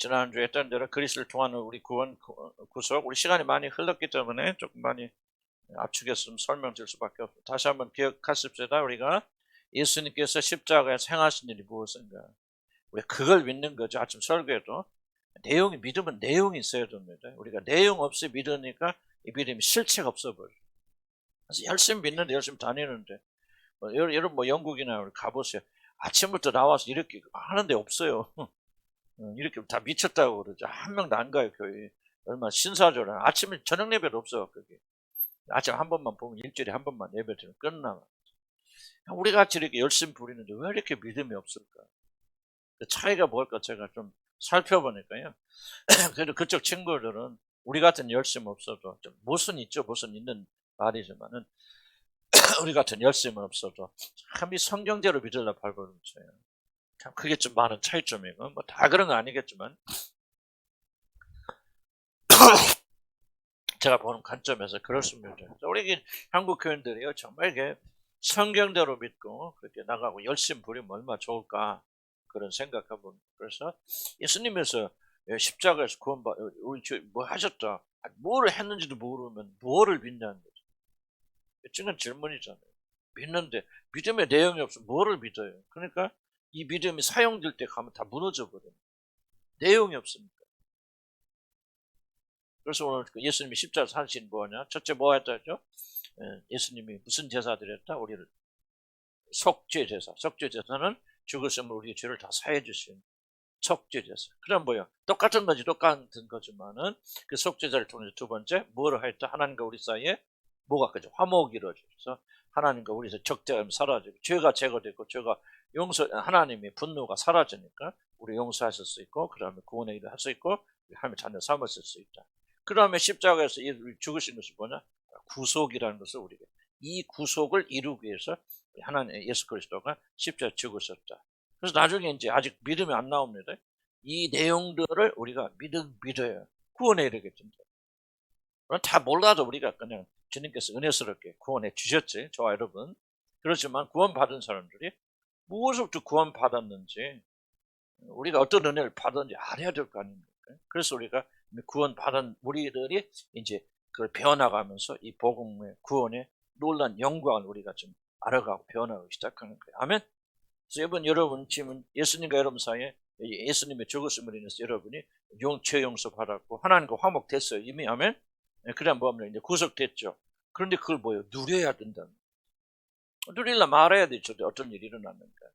지난주에 했던 대로 그리스도를 통한 우리 구원, 구속, 우리 시간이 많이 흘렀기 때문에 조금 많이 압축해서 좀 설명드릴 수밖에 없어요. 다시 한번 기억하십시다. 우리가 예수님께서 십자가에서 행하신 일이 무엇인가? 우리 그걸 믿는 거죠. 아침 설교에도 내용이, 믿음은 내용이 있어야 됩니다. 우리가 내용 없이 믿으니까 이 믿음이 실체가 없어버려요. 그래서 열심히 믿는데 열심히 다니는데 여러분 뭐 영국이나 가보세요. 아침부터 나와서 이렇게 하는데 없어요. 이렇게 다 미쳤다고 그러죠. 한 명도 안 가요, 교회. 얼마나 신사적으로. 아침에 저녁 예배도 없어, 그게. 아침 한 번만 보면 일주일에 한 번만 예배 드리면 끝나. 우리 같이 이렇게 열심히 부리는데 왜 이렇게 믿음이 없을까? 그 차이가 뭘까 제가 좀 살펴보니까요. 그래도 그쪽 친구들은 우리 같은 열심 없어도 좀 무슨 있죠, 무슨 있는 말이지만은 우리 같은 열심은 없어도 참 이 성경대로 믿으려 발버둥쳐요. 참 그게 좀 많은 차이점이고 뭐 다 그런 건 아니겠지만 제가 보는 관점에서 그렇습니다. 우리 한국 교인들이요 정말 이게 성경대로 믿고 그렇게 나가고 열심히 부리면 얼마나 좋을까 그런 생각하고 그래서 예수님에서 십자가에서 구원받 우리 뭐 하셨다 뭐를 했는지도 모르면 뭐를 믿냐는 거죠. 지금 질문이잖아요. 믿는데 믿음의 내용이 없으면 뭐를 믿어요? 그러니까 이 믿음이 사용될 때 가면 다 무너져 버려요. 내용이 없으니까. 그래서 오늘 예수님이 십자가 사신 뭐냐? 첫째 뭐 했다죠? 예수님이 무슨 제사 드렸다? 우리를 속죄 제사. 속죄 제사는 죽으시면 우리의 죄를 다 사해 주신 속죄 제사. 그럼 뭐야? 똑같은 거지만은 그 속죄제를 통해서 두 번째 뭐를 했다? 하나님과 우리 사이에 뭐가 그죠? 화목이 이루어져서 하나님과 우리 사이 적대감이 사라지고 죄가 제거되고 죄가 하나님의 분노가 사라지니까 우리 용서하실 수 있고 그 다음에 구원의 일을 할 수 있고 하나님의 자녀 삼으실 수 있다. 그 다음에 십자가에서 죽으신 것이 뭐냐? 구속이라는 것을 우리가 이 구속을 이루기 위해서 하나님 예수 그리스도가 십자가에 죽으셨다. 그래서 나중에 이제 아직 믿음이 안 나옵니다. 이 내용들을 우리가 믿어요. 구원에 이르겠습니다. 다 몰라도 우리가 그냥 주님께서 은혜스럽게 구원해 주셨지, 저와 여러분. 그렇지만 구원받은 사람들이 무엇으로부터 구원받았는지 우리가 어떤 은혜를 받았는지 알아야 될 거 아닙니까? 그래서 우리가 구원받은 우리들이 이제 그걸 배워나가면서 이 복음의 구원의 놀란 영광을 우리가 좀 알아가고 배워나가기 시작하는 거예요. 아멘. 그래서 여러분 지금 예수님과 여러분 사이에 예수님의 죽으심으로 인해서 여러분이 죄 용서 받았고 하나님과 화목됐어요. 이미 아멘. 그냥 뭐하면 이제 구속됐죠. 그런데 그걸 뭐예요? 누려야 된다. 누리려 말해야 되죠. 어떤 일이 일어났는가.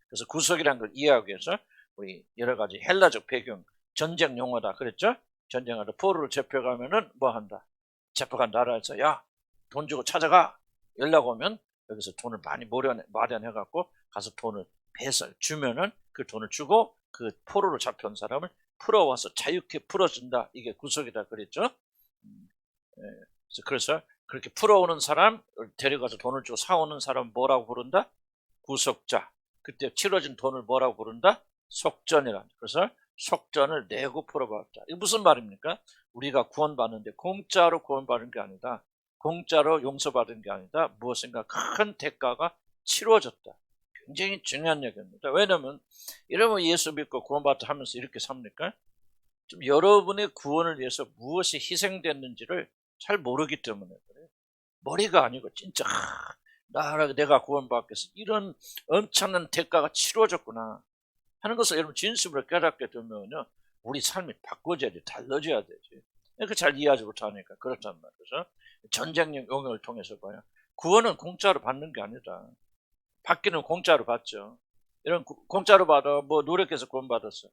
그래서 구속이라는 걸 이해하기 위해서 우리 여러 가지 헬라적 배경, 전쟁 용어다 그랬죠? 전쟁하다 포로를 잡혀가면은 뭐 한다? 잡혀간 나라에서 야, 돈 주고 찾아가. 연락 오면 여기서 돈을 많이 마련해갖고 가서 돈을 배설 주면은 그 돈을 주고 그 포로로 잡혀온 사람을 풀어와서 자유케 풀어준다. 이게 구속이다 그랬죠? 그래서 그렇게 풀어오는 사람 데려가서 돈을 주고 사오는 사람 뭐라고 부른다? 구속자. 그때 치러진 돈을 뭐라고 부른다? 속전이라. 그래서 속전을 내고 풀어봤다. 이게 무슨 말입니까? 우리가 구원받는데 공짜로 구원받은 게 아니다. 공짜로 용서받은 게 아니다. 무엇인가 큰 대가가 치러졌다. 굉장히 중요한 얘기입니다. 왜냐하면 여러분 예수 믿고 구원받다 하면서 이렇게 삽니까? 좀 여러분의 구원을 위해서 무엇이 희생됐는지를 잘 모르기 때문에 그래요. 머리가 아니고 진짜 내가 구원받기 위해서 이런 엄청난 대가가 치러졌구나 하는 것을 여러분 진심으로 깨닫게 되면요 우리 삶이 바꿔져야 돼. 달라져야 되지. 그 잘 이해하지 못하니까 그렇단 말이죠. 전쟁 용어를 통해서 봐요. 구원은 공짜로 받는 게 아니다. 받기는 공짜로 받죠. 이런 공짜로 받아 뭐 노력해서 구원받았어.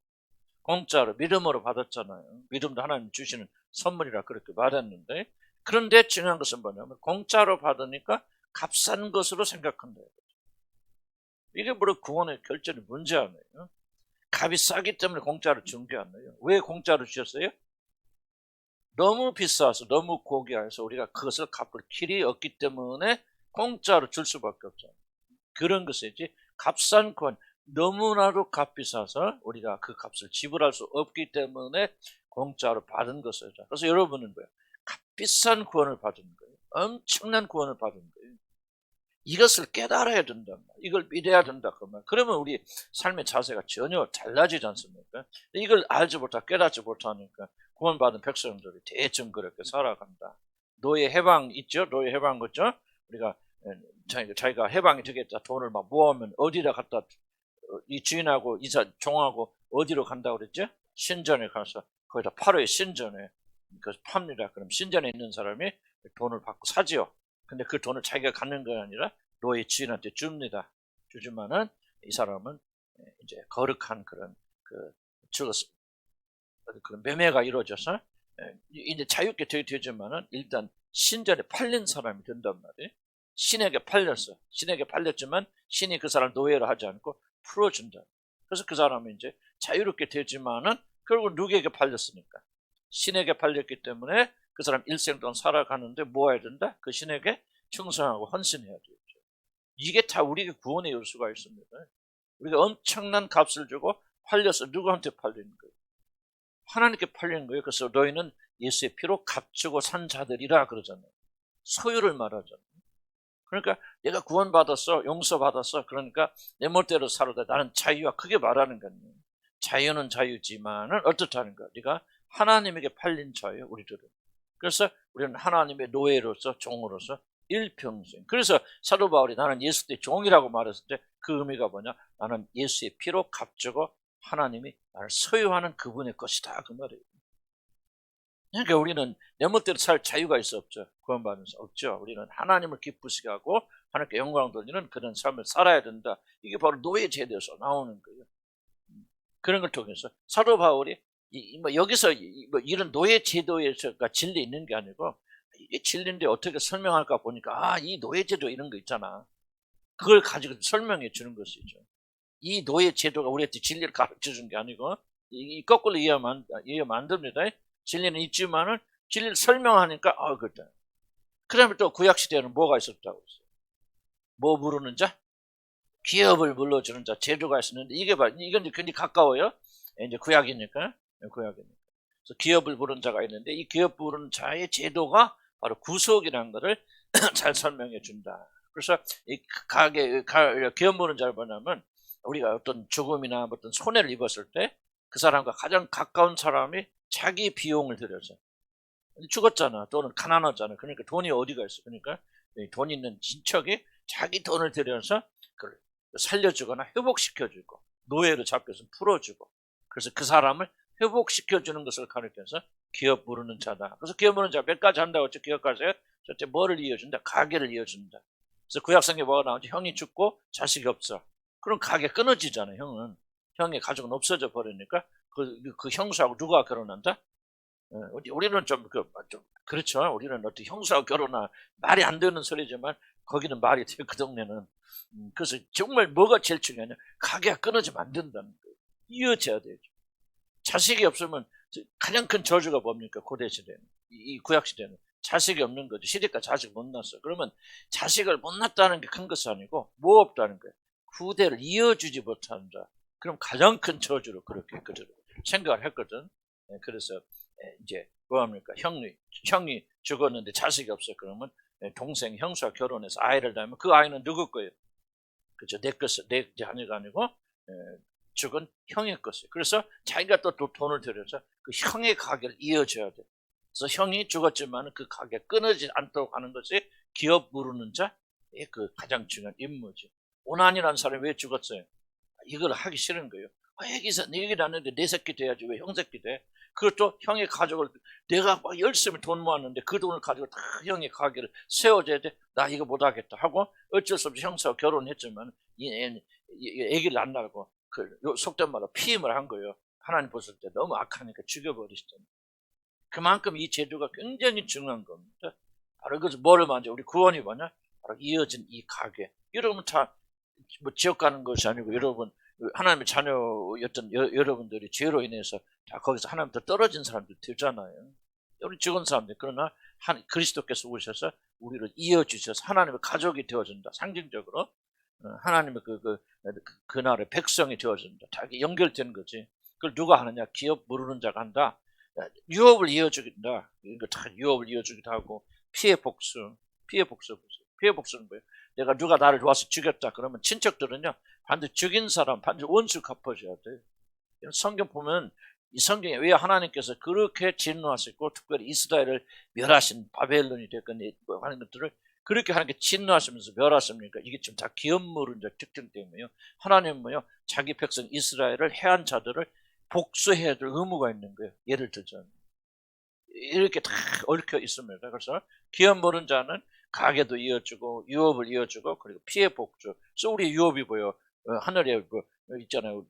공짜로 믿음으로 받았잖아요. 믿음도 하나님 주시는 선물이라 그렇게 말했는데 그런데 중요한 것은 뭐냐면 공짜로 받으니까 값싼 것으로 생각한다. 이게 바로 구원의 결정의 문제 아니에요. 값이 싸기 때문에 공짜로 준 게 아니에요. 왜 공짜로 주셨어요? 너무 비싸서 너무 고귀해서 우리가 그것을 갚을 길이 없기 때문에 공짜로 줄 수밖에 없잖아요. 그런 것이지 값싼 구원 너무나도 값비싸서 우리가 그 값을 지불할 수 없기 때문에 공짜로 받은 것이죠. 그래서 여러분은 뭐예요? 값비싼 구원을 받은 거예요. 엄청난 구원을 받은 거예요. 이것을 깨달아야 된다. 이걸 믿어야 된다. 그러면 우리 삶의 자세가 전혀 달라지지 않습니까? 이걸 알지 못하고 깨닫지 못하니까 구원받은 백성들이 대충 그렇게 살아간다. 노예 해방 있죠? 노예 해방 그죠? 우리가 자기가 해방이 되겠다. 돈을 막 모으면 어디다 갖다 이 주인하고 종하고 어디로 간다고 그랬죠? 신전에 가서 거기다 팔아요. 신전에 그래서 팝니다. 그럼 신전에 있는 사람이 돈을 받고 사지요. 근데 그 돈을 자기가 갖는 게 아니라 노예 주인한테 줍니다. 주지만은 이 사람은 이제 거룩한 그런 그런 매매가 이루어져서 이제 자유롭게 되지만은 일단 신전에 팔린 사람이 된단 말이에요. 신에게 팔렸어. 신에게 팔렸지만 신이 그 사람 노예로 하지 않고 풀어준다. 그래서 그 사람이 이제 자유롭게 되지만은 결국 누구에게 팔렸습니까? 신에게 팔렸기 때문에 그 사람 일생 동안 살아가는데 뭐 해야 된다? 그 신에게 충성하고 헌신해야 되죠. 이게 다 우리에게 구원의 요소가 있습니다. 우리가 엄청난 값을 주고 팔려서 누구한테 팔린 거예요? 하나님께 팔린 거예요. 그래서 너희는 예수의 피로 값주고 산 자들이라 그러잖아요. 소유를 말하잖아요. 그러니까 내가 구원받았어, 용서받았어. 그러니까 내 멋대로 살아도 나는 자유와 크게 말하는 거예요. 자유는 자유지만은 어떻다는 거야? 네가 하나님에게 팔린 자예요, 우리들은. 그래서 우리는 하나님의 노예로서 종으로서 일평생. 그래서 사도 바울이 나는 예수의 종이라고 말했을 때 그 의미가 뭐냐? 나는 예수의 피로 값주고 하나님이 나를 소유하는 그분의 것이다. 그 말이에요. 그러니까 우리는 내 멋대로 살 자유가 있어 없죠? 구원받으면서 없죠. 우리는 하나님을 기쁘시게 하고 하나님께 영광 돌리는 그런 삶을 살아야 된다. 이게 바로 노예 제도에서 나오는 거예요. 그런 걸 통해서 사도 바울이 여기서 이런 노예 제도에서가 진리 있는 게 아니고 이게 진리인데 어떻게 설명할까 보니까 이 노예 제도 이런 거 있잖아. 그걸 가지고 설명해 주는 것이죠. 이 노예 제도가 우리한테 진리를 가르쳐 준 게 아니고 이 거꾸로 이해하면 안 됩니다. 진리는 있지만은 진리를 설명하니까 그렇다. 그다음에 또 구약 시대에는 뭐가 있었다고 했어요? 뭐 부르는 자? 기업을 물러주는 자, 제도가 있었는데 이건 이제 굉장히 가까워요. 이제 구약이니까. 그래서 기업을 부르는 자가 있는데 이 기업 부르는 자의 제도가 바로 구속이라는 것을 잘 설명해 준다. 그래서 이 기업 부르는 자를 뭐냐면 우리가 어떤 죽음이나 어떤 손해를 입었을 때 그 사람과 가장 가까운 사람이 자기 비용을 들여서 죽었잖아. 또는 가난하잖아. 그러니까 돈이 어디가 있어. 그러니까 돈 있는 친척이 자기 돈을 들여서 그걸 살려주거나 회복시켜주고 노예로 잡혀서 풀어주고 그래서 그 사람을 회복시켜주는 것을 가르쳐서 기업 부르는 자다. 그래서 기업 부르는 자 몇 가지 한다고 했죠. 기업가세요. 첫째 뭐를 이어준다? 가게를 이어준다. 그래서 구약성경에 뭐가 나오지? 형이 죽고 자식이 없어. 그럼 가게 끊어지잖아. 형의 가족은 없어져 버리니까 그 형수하고 누가 결혼한다? 우리는 좀 그렇죠. 우리는 어떻게 형수하고 결혼하 말이 안 되는 소리지만 거기는 말이 돼요. 그 동네는. 그래서 정말 뭐가 제일 중요하냐? 가게가 끊어지면 안 된다는 거예요. 이어져야 되죠. 자식이 없으면 가장 큰 저주가 뭡니까? 고대 시대는. 이 구약 시대는. 자식이 없는 거죠. 시대가 자식 못 낳았어. 그러면 자식을 못 낳았다는 게 큰 것이 아니고 뭐 없다는 거예요. 후대를 이어주지 못한다. 그럼 가장 큰 저주로 그렇게 그대로 생각을 했거든. 그래서 이제 뭐합니까? 형이 죽었는데 자식이 없어. 그러면 동생 형수와 결혼해서 아이를 낳으면 그 아이는 누구 거예요? 그죠? 내 자녀가 아니고 죽은 형의 것이에요. 그래서 자기가 또 돈을 들여서 그 형의 가게를 이어줘야 돼. 그래서 형이 죽었지만 그 가게 끊어지지 않도록 하는 것이 기업 부르는 자의 그 가장 중요한 임무지. 오난이라는 사람이 왜 죽었어요? 이걸 하기 싫은 거예요. 여기서 내 얘기를 하는데 내 새끼 돼야지 왜 형 새끼 돼? 그것도 형의 가족을 내가 막 열심히 돈 모았는데 그 돈을 가지고 다 형의 가게를 세워줘야 돼. 나 이거 못하겠다 하고 어쩔 수 없이 형사와 결혼했지만 애기를 안 낳고 속된 말로 피임을 한 거예요. 하나님 보실 때 너무 악하니까 죽여버리시잖아요. 그만큼 이 제도가 굉장히 중요한 겁니다. 바로 그래서 뭐를 만져? 우리 구원이 뭐냐? 바로 이어진 이 가게. 여러분 다 뭐 지옥 가는 것이 아니고 여러분 하나님의 자녀였던 여러분들이 죄로 인해서 다 거기서 하나님부터 떨어진 사람들 되잖아요. 우리 죽은 사람들. 그러나 그리스도께서 오셔서 우리를 이어주셔서 하나님의 가족이 되어준다. 상징적으로 하나님의 그 나라의 백성이 되어준다. 다 연결된 거지. 그걸 누가 하느냐? 기업 모르는 자가 한다. 유업을 이어주긴다. 이거 다 유업을 이어주기도 하고 피해 복수 보세요. 피해 복수는 뭐예요? 내가 누가 나를 와서 죽였다 그러면 친척들은요 반드시 죽인 사람 반드시 원수 갚아줘야 돼요. 성경 보면 이 성경에 왜 하나님께서 그렇게 진노하셨고 특별히 이스라엘을 멸하신 바벨론이 됐건 뭐 하는 것들을 그렇게 하나님께 진노하시면서 멸하십니까? 이게 지금 다 기업물은 특징 때문에요. 하나님은 뭐요? 자기 백성 이스라엘을 해한 자들을 복수해야 될 의무가 있는 거예요. 예를 들자면 이렇게 다 얽혀 있습니다. 그래서 기업 모른 자는 가게도 이어주고 유업을 이어주고 그리고 피해 복주. 그래서 우리 유업이 뭐예요? 하늘에 뭐 있잖아요.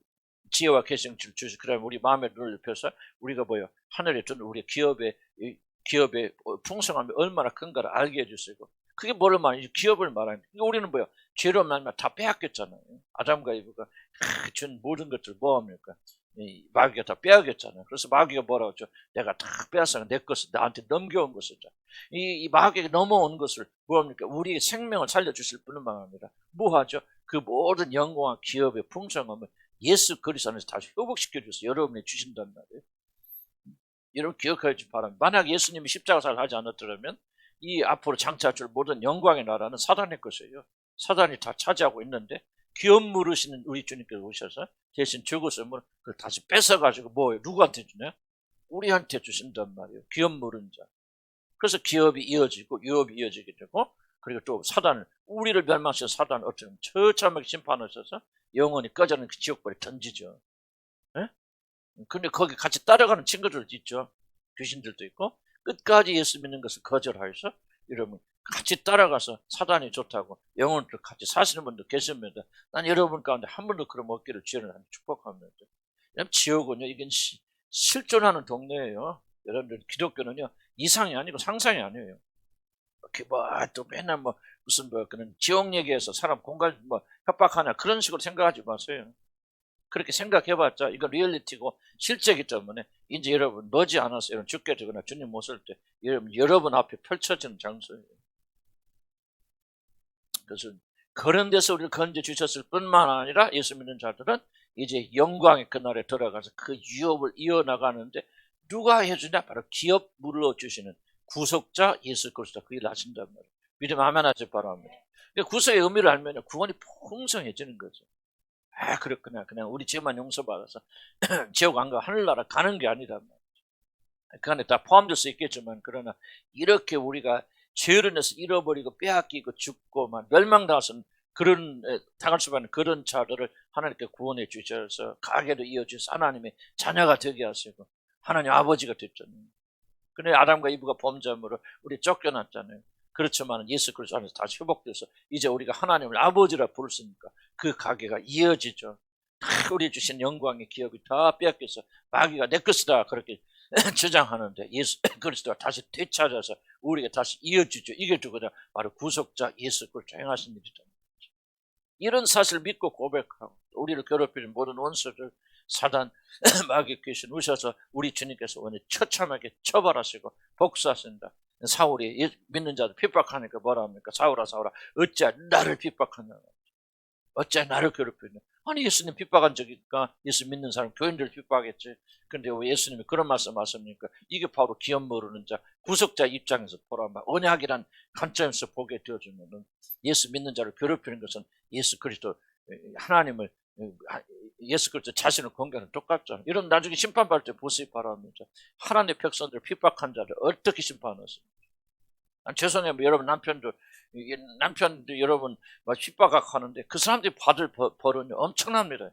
지혜와 계승을 주시. 그러면 우리 마음의 눈을 높여서 우리가 뭐예요? 하늘에 두는 우리 기업의 풍성함이 얼마나 큰가를 알게 해주시고 그게 뭐를 말하지? 기업을 말하는 거예요. 우리는 뭐예요? 죄로 말하면 다 빼앗겼잖아요. 아담과 이브가 준 모든 것들 뭐합니까? 마귀가 다 빼앗겼잖아요. 그래서 마귀가 뭐라고 했죠? 내가 다 빼앗아 내 것을 나한테 넘겨온 것을. 이 마귀가 넘어온 것을 뭐합니까? 우리의 생명을 살려주실 뿐만 아니라 뭐하죠? 그 모든 영광과 기업의 풍성함을 예수 그리스도 안에서 다시 회복시켜 주셔서 여러분이 주신단 말이에요. 여러분 기억하지 바랍니다. 만약 예수님이 십자가사를 하지 않았더라면 이 앞으로 장차할 줄 모든 영광의 나라는 사단의 것이에요. 사단이 다 차지하고 있는데 기업 물으시는 우리 주님께서 오셔서 대신 죽으시면 그걸 다시 뺏어가지고 뭐예요? 누구한테 주냐? 우리한테 주신단 말이에요. 기업 물은 자. 그래서 기업이 이어지고 유업이 이어지게 되고 그리고 또 사단을 우리를 멸망시켜 사단을 어쩌면 처참하게 심판하셔서 영원히 꺼져는 그 지옥불에 던지죠. 예? 근데 거기 같이 따라가는 친구들도 있죠. 귀신들도 있고 끝까지 예수 믿는 것을 거절하여서 여러분 같이 따라가서 사단이 좋다고 영혼을 같이 사시는 분도 계십니다. 난 여러분 가운데 한 분도 그런 없기를 주를 축복합니다. 지옥은요 이건 실존하는 동네예요. 여러분들 기독교는요 이상이 아니고 상상이 아니에요. 또 맨날 무슨 그런 지옥 얘기해서 사람 공간 협박하냐 그런 식으로 생각하지 마세요. 그렇게 생각해봤자 이건 리얼리티고 실제이기 때문에 이제 여러분 머지않아서 여러분 죽게 되거나 주님 모실 때 여러분 앞에 펼쳐지는 장소예요. 그래서 그런 데서 우리를 건져 주셨을 뿐만 아니라 예수 믿는 자들은 이제 영광의 그날에 들어가서 그 유업을 이어나가는데 누가 해주냐? 바로 기업 물러주시는 구속자 예수 그리스도 그 일을 하신단 말이에요. 믿음 아멘 하시 바랍니다. 구속의 의미를 알면 구원이 풍성해지는 거죠. 그렇구나. 그냥 우리 죄만 용서받아서 지옥 안 가 하늘나라 가는 게 아니다. 그 안에 다 포함될 수 있겠지만 그러나 이렇게 우리가 죄를 내서 잃어버리고 빼앗기고 죽고 멸망당해서 그런 당할 수밖에 없는 그런 자들을 하나님께 구원해 주셔서 가게도 이어주셔서 하나님의 자녀가 되게 하시고 하나님 아버지가 됐잖아요. 근데 아담과 이브가 범죄함으로 우리 쫓겨났잖아요. 그렇지만 예수 그리스도 안에서 다시 회복돼서 이제 우리가 하나님을 아버지라 부르시니까 그 가게가 이어지죠. 우리 주신 영광의 기업이 다 빼앗겨서 마귀가 내 것이다 그렇게 주장하는데 예수 그리스도가 다시 되찾아서 우리가 다시 이어지죠. 이게 누구냐? 바로 구속자 예수 그리스도 행하신 일이죠. 이런 사실을 믿고 고백하고 우리를 괴롭히는 모든 원수를 사단 마귀 귀신 오셔서 우리 주님께서 오늘 처참하게 처벌하시고 복수하신다. 사울이 믿는 자들 핍박하니까 뭐라 합니까? 사울아 어찌 나를 핍박하냐? 어찌 나를 괴롭히냐? 아니 예수님 핍박한 적이니까 예수 믿는 사람 교인들 핍박했지. 근데 왜 예수님이 그런 말씀 하십니까? 이게 바로 기업 모르는 자 구속자 입장에서 보라. 언약이란 관점에서 보게 되어주면은 예수 믿는 자를 괴롭히는 것은 예수 그리스도 하나님을 예수 그리스도 자신을 공개하는 똑같죠. 이런 나중에 심판받을 때 보시기 바랍니다. 하나님의 백성들을 핍박한 자를 어떻게 심판하십니까? 죄송해요. 여러분 남편도 여러분 핍박하는데 그 사람들이 받을 벌은 엄청납니다.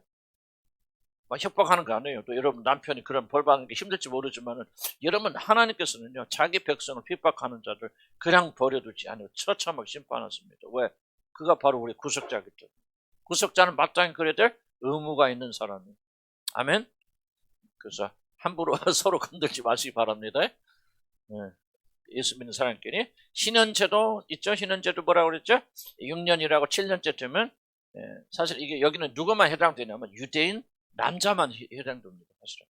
협박하는 거 아니에요. 또 여러분 남편이 그런 벌 받는 게 힘들지 모르지만은 여러분 하나님께서는요 자기 백성을 핍박하는 자를 그냥 버려두지 않아요. 처참하게 심판하십니다. 왜? 그가 바로 우리 구속자이기 때문에. 구속자는 마땅히 그래야 될 의무가 있는 사람이에요. 아멘. 그래서 함부로 서로 건들지 마시기 바랍니다. 네. 예수 믿는 사람끼리 신현제도 있죠. 신현제도 뭐라고 그랬죠? 6년이라고 7년째 되면 사실 이게 여기는 누구만 해당되냐면 유대인 남자만 해당됩니다. 사실은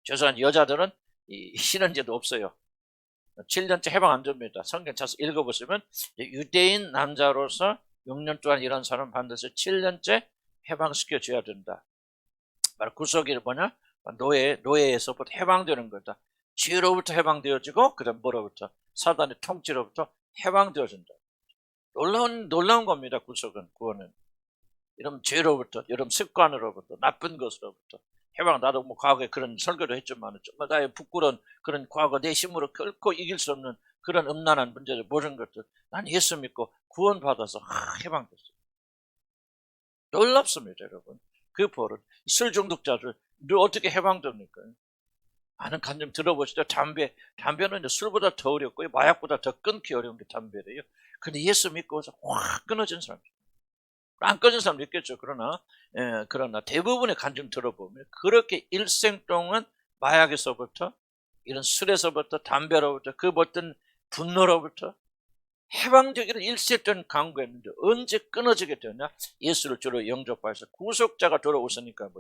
죄송한 여자들은 이 신현제도 없어요. 7년째 해방 안 됩니다. 성경 차서 읽어보시면 유대인 남자로서 6년 동안 일한 사람 반드시 7년째 해방시켜줘야 된다. 바로 구속이 뭐냐? 노예에서부터 해방되는 거다. 죄로부터 해방되어지고 그 다음 뭐로부터? 사단의 통치로부터 해방되어진다. 놀라운 겁니다. 구원은. 이런 죄로부터, 이런 습관으로부터, 나쁜 것으로부터 해방. 나도 뭐 과거에 그런 설교도 했지만 정말 나의 부끄러운 그런 과거 내 힘으로 결코 이길 수 없는 그런 음란한 문제들, 모든 것들, 난 예수 믿고 구원받아서 해방됐어요. 놀랍습니다, 여러분. 그 벌은 술 중독자들 어떻게 해방됩니까? 많은 간증 들어보시죠. 담배는 이제 술보다 더 어렵고요, 마약보다 더 끊기 어려운 게 담배래요. 근데 예수 믿고서 확 끊어진 사람, 안 끊어진 사람도 있겠죠. 그러나 대부분의 간증 들어보면 그렇게 일생 동안 마약에서부터, 이런 술에서부터, 담배로부터, 그 어떤 분노로부터 해방되기를 일시했던 강구했는데 언제 끊어지게 되냐? 예수를 주로 영접해서 구속자가 돌아오시니까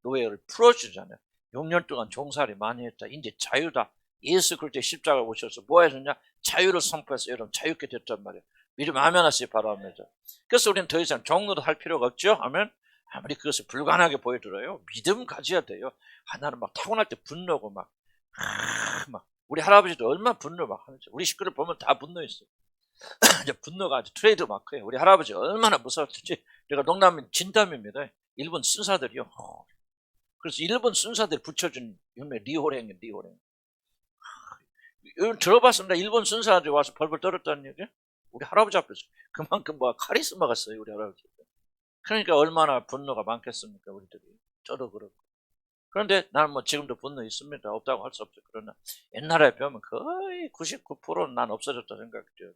노예를 풀어주잖아요. 6년 동안 종살이 많이 했다. 이제 자유다. 예수 그리스도의 십자가 오셔서 뭐 하셨냐? 자유를 선포해서 여러분 자유케 됐단 말이에요. 믿음 아멘 하시기 바랍니다. 그래서 우리는 더 이상 종로도 할 필요가 없죠. 아멘. 아무리 그것을 불가능하게 보여들어요, 믿음 가져야 돼요. 나는 막 타고날 때 분노고 막 우리 할아버지도 얼마나 분노 막 하는지, 우리 식구들 보면 다 분노했어요. 이제 분노가 아주 트레이드 마크예요. 우리 할아버지 얼마나 무서웠지. 내가 농담은 진담입니다. 일본 순사들이요. 그래서 일본 순사들 붙여준 유명 리호랭이에요. 리호랭. 들어봤습니다. 일본 순사들이 와서 벌벌 떨었다는 얘기. 우리 할아버지 앞에서 그만큼 카리스마가 있어요, 우리 할아버지. 그러니까 얼마나 분노가 많겠습니까, 우리들이. 저도 그렇고. 그런데 나는 지금도 분노 있습니다. 없다고 할 수 없죠. 그러나 옛날에 보면 거의 99%는 난 없어졌다 생각돼요.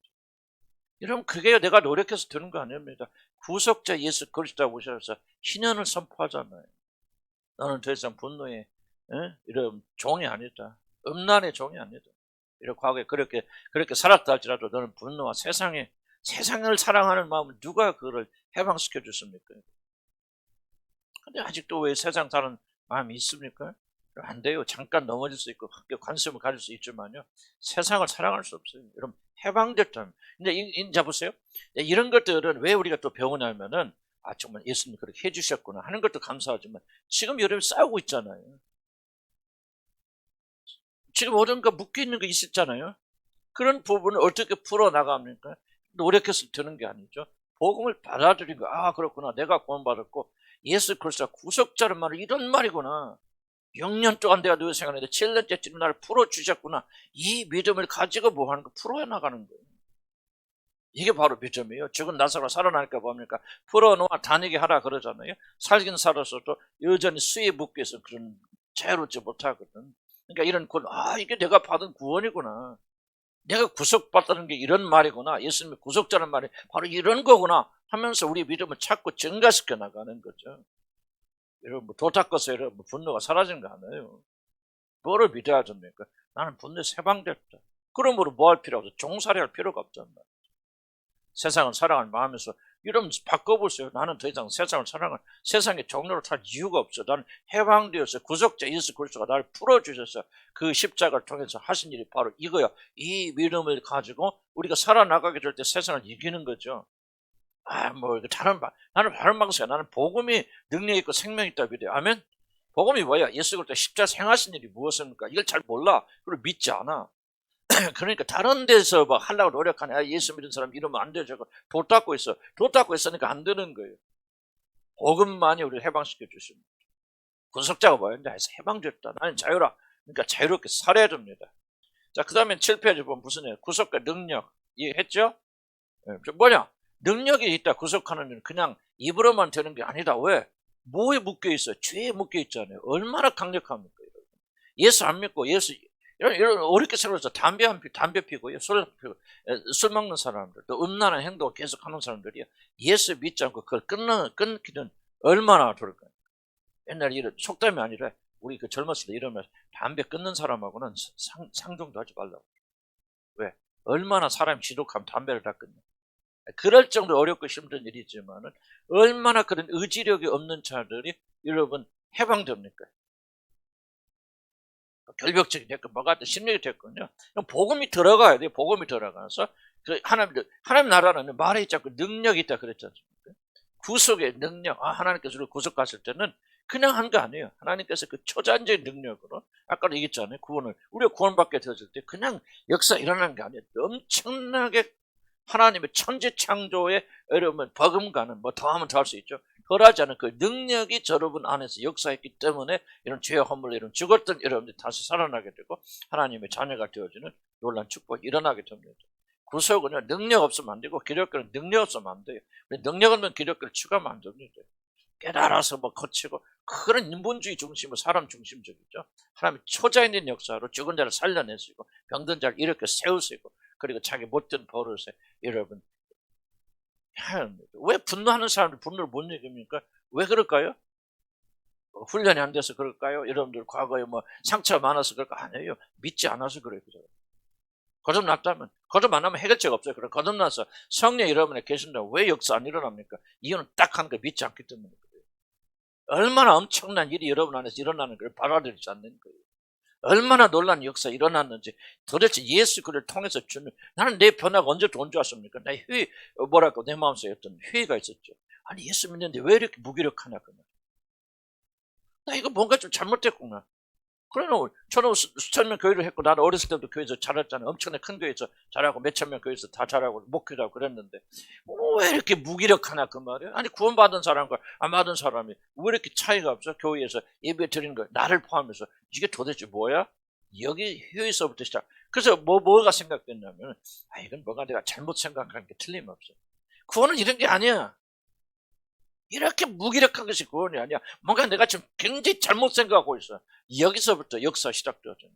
여러분, 그게 내가 노력해서 되는 거 아닙니다. 구속자 예수 그리스도 오셔서 신현을 선포하잖아요. 너는 더 이상 분노의 이런 종이 아니다. 음란의 종이 아니다. 이런 과거에 그렇게 살았다 할지라도 너는 분노와 세상을 사랑하는 마음을 누가 그걸 해방시켜 줬습니까? 근데 아직도 왜 세상 사는 마음이 있습니까? 안 돼요. 잠깐 넘어질 수 있고 관심을 가질 수 있지만요, 세상을 사랑할 수 없어요. 여러분, 해방됐다면. 근데 이제 보세요. 이런 것들은 왜 우리가 또 배우냐면은 정말 예수님이 그렇게 해주셨구나 하는 것도 감사하지만 지금 여러분 싸우고 있잖아요. 지금 어딘가 묶여있는 거 있었잖아요. 그런 부분을 어떻게 풀어나갑니까? 노력해서 되는 게 아니죠. 복음을 받아들이고 그렇구나, 내가 구원받았고 예수 그리스도가 구속자란 말은 이런 말이구나. 6년 동안 내가 누구 생각했는데 7년째쯤 나를 풀어주셨구나. 이 믿음을 가지고 뭐 하는 거? 풀어나가는 거예요. 이게 바로 믿음이에요. 죽은 나사로가 살아나니까 뭡니까? 풀어놓아 다니게 하라 그러잖아요. 살긴 살았어도 여전히 수에 묶여서 그런 자유롭지 못하거든. 그러니까 이런 이게 내가 받은 구원이구나. 내가 구속받다는 게 이런 말이구나. 예수님이 구속자는 말이 바로 이런 거구나 하면서 우리 믿음을 자꾸 증가시켜 나가는 거죠. 여러분, 도 닦아서 여러분 분노가 사라진 거 아니에요. 뭐를 믿어야 됩니까? 나는 분노에서 해방됐다. 그러므로 뭐 할 필요가 없어. 종살이 할 필요가 없단 말이에요. 세상을 사랑하는 마음에서 이러면 바꿔보세요. 나는 더 이상 세상의 종로를 탈 이유가 없어. 나는 해방되어서 구속자 예수 그리스도가 나를 풀어주셔서 그 십자가를 통해서 하신 일이 바로 이거야. 이 믿음을 가지고 우리가 살아나가게 될 때 세상을 이기는 거죠. 나는 다른 방식이야. 나는 복음이 능력 있고 생명 있다 믿어요. 아멘. 복음이 뭐야? 예수 그리스도 십자가 행하신 일이 무엇입니까? 이걸 잘 몰라. 그리고 믿지 않아. 그러니까 다른 데서 하려고 노력하네. 예수 믿는 사람 이러면 안 되죠. 도 닦고 있어. 도 닦고 있으니까 안 되는 거예요. 복음만이 우리를 해방시켜 주십니다. 구속자가 뭐였냐? 해방됐다. 나는 자유라. 그러니까 자유롭게 살아야 됩니다. 자, 그 다음에 7페이지 보면 무슨 얘기예요? 구속과 능력. 이해했죠? 뭐냐? 능력이 있다. 구속하는 일은 그냥 입으로만 되는 게 아니다. 왜? 뭐에 묶여 있어요? 죄에 묶여 있잖아요. 얼마나 강력합니까? 예수 안 믿고 이런 어렵게 생각해서 담배 피고요, 술 먹는 사람들, 또 음란한 행동을 계속하는 사람들이 예수 믿지 않고 그걸 끊기는 얼마나 좋을까요? 옛날에 이런 속담이 아니라 우리 젊었을 때 이러면 담배 끊는 사람하고는 상종도 하지 말라고. 왜? 얼마나 사람이 지독하면 담배를 다 끊냐. 그럴 정도로 어렵고 힘든 일이지만은 얼마나 그런 의지력이 없는 자들이 여러분 해방됩니까? 결벽증이 됐건 뭐가 됐든 심력이 됐건요. 복음이 들어가야 돼요. 복음이 들어가서 하나님 나라는 말에 있지 않고 능력이 있다 그랬지 않습니까? 구속의 능력. 하나님께서 우리를 구속하실 때는 그냥 한 거 아니에요. 하나님께서 그 초자연적인 능력으로 아까도 얘기했잖아요. 우리가 구원받게 되었을 때 그냥 역사 일어나는 게 아니에요. 엄청나게 하나님의 천지 창조에 여러분 버금가는 뭐 더하면 더 할 수 있죠. 덜하지 않은 그 능력이 여러분 안에서 역사했기 때문에 이런 죄와 허물로 이런 죽었던 여러분들이 다시 살아나게 되고 하나님의 자녀가 되어지는 놀라운 축복이 일어나게 됩니다. 구속은요 능력 없으면 안 되고 기력교는 능력 없으면 안 돼요. 능력 없는 기력교를 추가하면 안 됩니다. 깨달아서 뭐 거치고 그런 인본주의 중심으로 사람 중심적이죠. 하나님의 초자연인 역사로 죽은 자를 살려내시고 병든 자를 이렇게 세우시고 그리고 자기 못된 버릇에 여러분 왜 분노하는 사람들 분노를 못 이깁니까? 왜 그럴까요? 훈련이 안 돼서 그럴까요? 여러분들 과거에 뭐 상처가 많아서 그럴까? 아니에요. 믿지 않아서 그래요. 거듭났다면 거듭 안 하면 해결책 없어요. 그래 거듭나서 성령 여러분에 계신다면 왜 역사 안 일어납니까? 이유는 딱 한 거 믿지 않기 때문에 그래요. 얼마나 엄청난 일이 여러분 안에서 일어나는 걸 받아들이지 않는 거예요. 얼마나 놀라운 역사 일어났는지 도대체 예수 그를 통해서 주는 나는 내 변화가 언제부터 온 줄 아십니까? 나 뭐랄까 내 마음속에 어떤 회의가 있었죠. 아니 예수 믿는데 왜 이렇게 무기력하냐 나 이거 뭔가 좀 잘못됐구나. 그러나 저는 수천 명 교회를 했고 나는 어렸을 때부터 교회에서 자랐잖아요. 엄청나게 큰 교회에서 자라고 몇천 명 교회에서 다 자라고 목회도 하고 그랬는데 왜 이렇게 무기력하나 그 말이에요. 아니 구원받은 사람과 안 받은 사람이 왜 이렇게 차이가 없어? 교회에서 예배 드리는 거 나를 포함해서 이게 도대체 뭐야? 여기 회의서부터 시작. 그래서 뭐가 생각됐냐면 이건 뭐가 내가 잘못 생각한 게 틀림없어. 구원은 이런 게 아니야. 이렇게 무기력한 것이 구원이 아니야. 뭔가 내가 지금 굉장히 잘못 생각하고 있어. 여기서부터 역사 시작되었죠.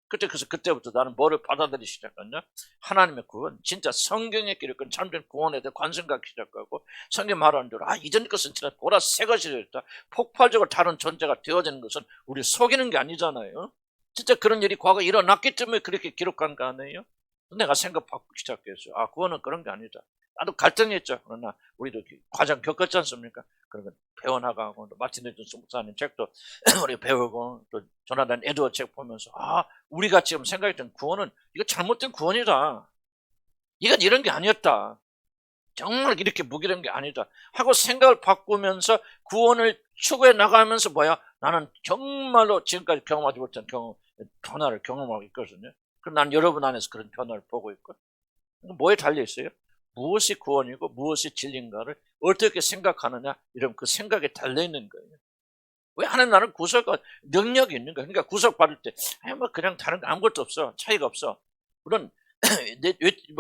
그래서 그때부터 나는 뭐를 받아들이기 시작했냐? 하나님의 구원, 진짜 성경에 기록한 참된 구원에 대해 관심 갖기 시작하고 성경 말하는 대로 이전 것은 진짜 보라 새 것이 되었다. 폭발적으로 다른 존재가 되어지는 것은 우리 속이는 게 아니잖아요. 진짜 그런 일이 과거에 일어났기 때문에 그렇게 기록한 거 아니에요? 내가 생각 바꾸기 시작했어요. 구원은 그런 게 아니다. 나도 갈등했죠. 그러나 우리도 과정 겪었지 않습니까? 그런 거 배워나가고 또 마틴 루터 목사님 책도 우리 배우고 또 조나단 에드워드 책 보면서 우리가 지금 생각했던 구원은 이거 잘못된 구원이다. 이건 이런 게 아니었다. 정말 이렇게 무기력한 게 아니다. 하고 생각을 바꾸면서 구원을 추구해 나가면서 나는 정말로 지금까지 경험하지 못한 변화를 경험하고 있거든요. 그럼 난 여러분 안에서 그런 변화를 보고 있고 뭐에 달려 있어요? 무엇이 구원이고 무엇이 진리인가를 어떻게 생각하느냐 이런 그 생각에 달려있는 거예요. 왜 하나님 나는 구속과 능력이 있는 거예요. 그러니까 구속받을 때 그냥 다른 거 아무것도 없어. 차이가 없어. 물론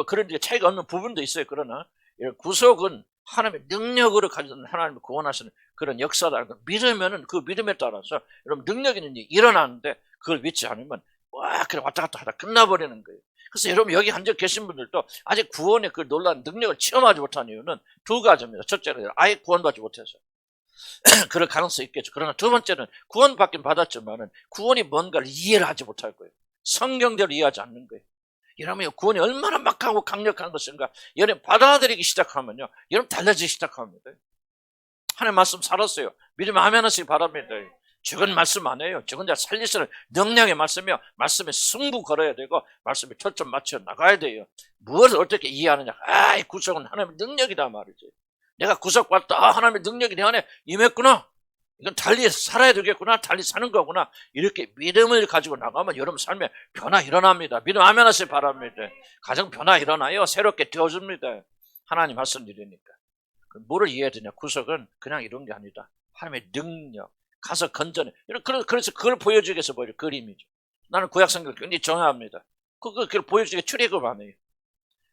그런 데 차이가 없는 부분도 있어요. 그러나 이런 구속은 하나님의 능력으로 가진 하나님을 구원하시는 그런 역사다. 믿으면은 그 믿음에 따라서 여러분 능력이 있는 일이 일어나는데 그걸 믿지 않으면 그냥 왔다 갔다 하다 끝나버리는 거예요. 그래서 여러분 여기 앉아 계신 분들도 아직 구원의 그 놀라운 능력을 체험하지 못한 이유는 두 가지입니다. 첫째는 아예 구원받지 못해서 그럴 가능성이 있겠죠. 그러나 두 번째는 구원받긴 받았지만은 구원이 뭔가를 이해를 하지 못할 거예요. 성경대로 이해하지 않는 거예요. 여러분 구원이 얼마나 막하고 강력한 것인가 여러분 받아들이기 시작하면요 여러분 달라지기 시작합니다. 하나님 말씀 살았어요. 믿으면 아멘 하시기 바랍니다. 죽은 말씀 안 해요. 죽은 자 살리시는 능력의 말씀이요. 말씀에 승부 걸어야 되고 말씀에 초점 맞춰 나가야 돼요. 무엇을 어떻게 이해하느냐. 구속은 하나님의 능력이다 말이지. 내가 구속받다. 하나님의 능력이 내 안에 임했구나. 이건 달리 살아야 되겠구나. 달리 사는 거구나. 이렇게 믿음을 가지고 나가면 여러분 삶에 변화 일어납니다. 믿음 아멘 하시기 바랍니다. 가정 변화 일어나요. 새롭게 되어집니다. 하나님 하신 일이니까. 뭐를 이해해야 되냐. 구속은 그냥 이런 게 아니다. 하나님의 능력. 가서 건져내. 그래서 그걸 보여주기 위해서 보여요. 그림이죠. 나는 구약성경을 굉장히 정합니다. 그걸 보여주기 출애굽 안 해요.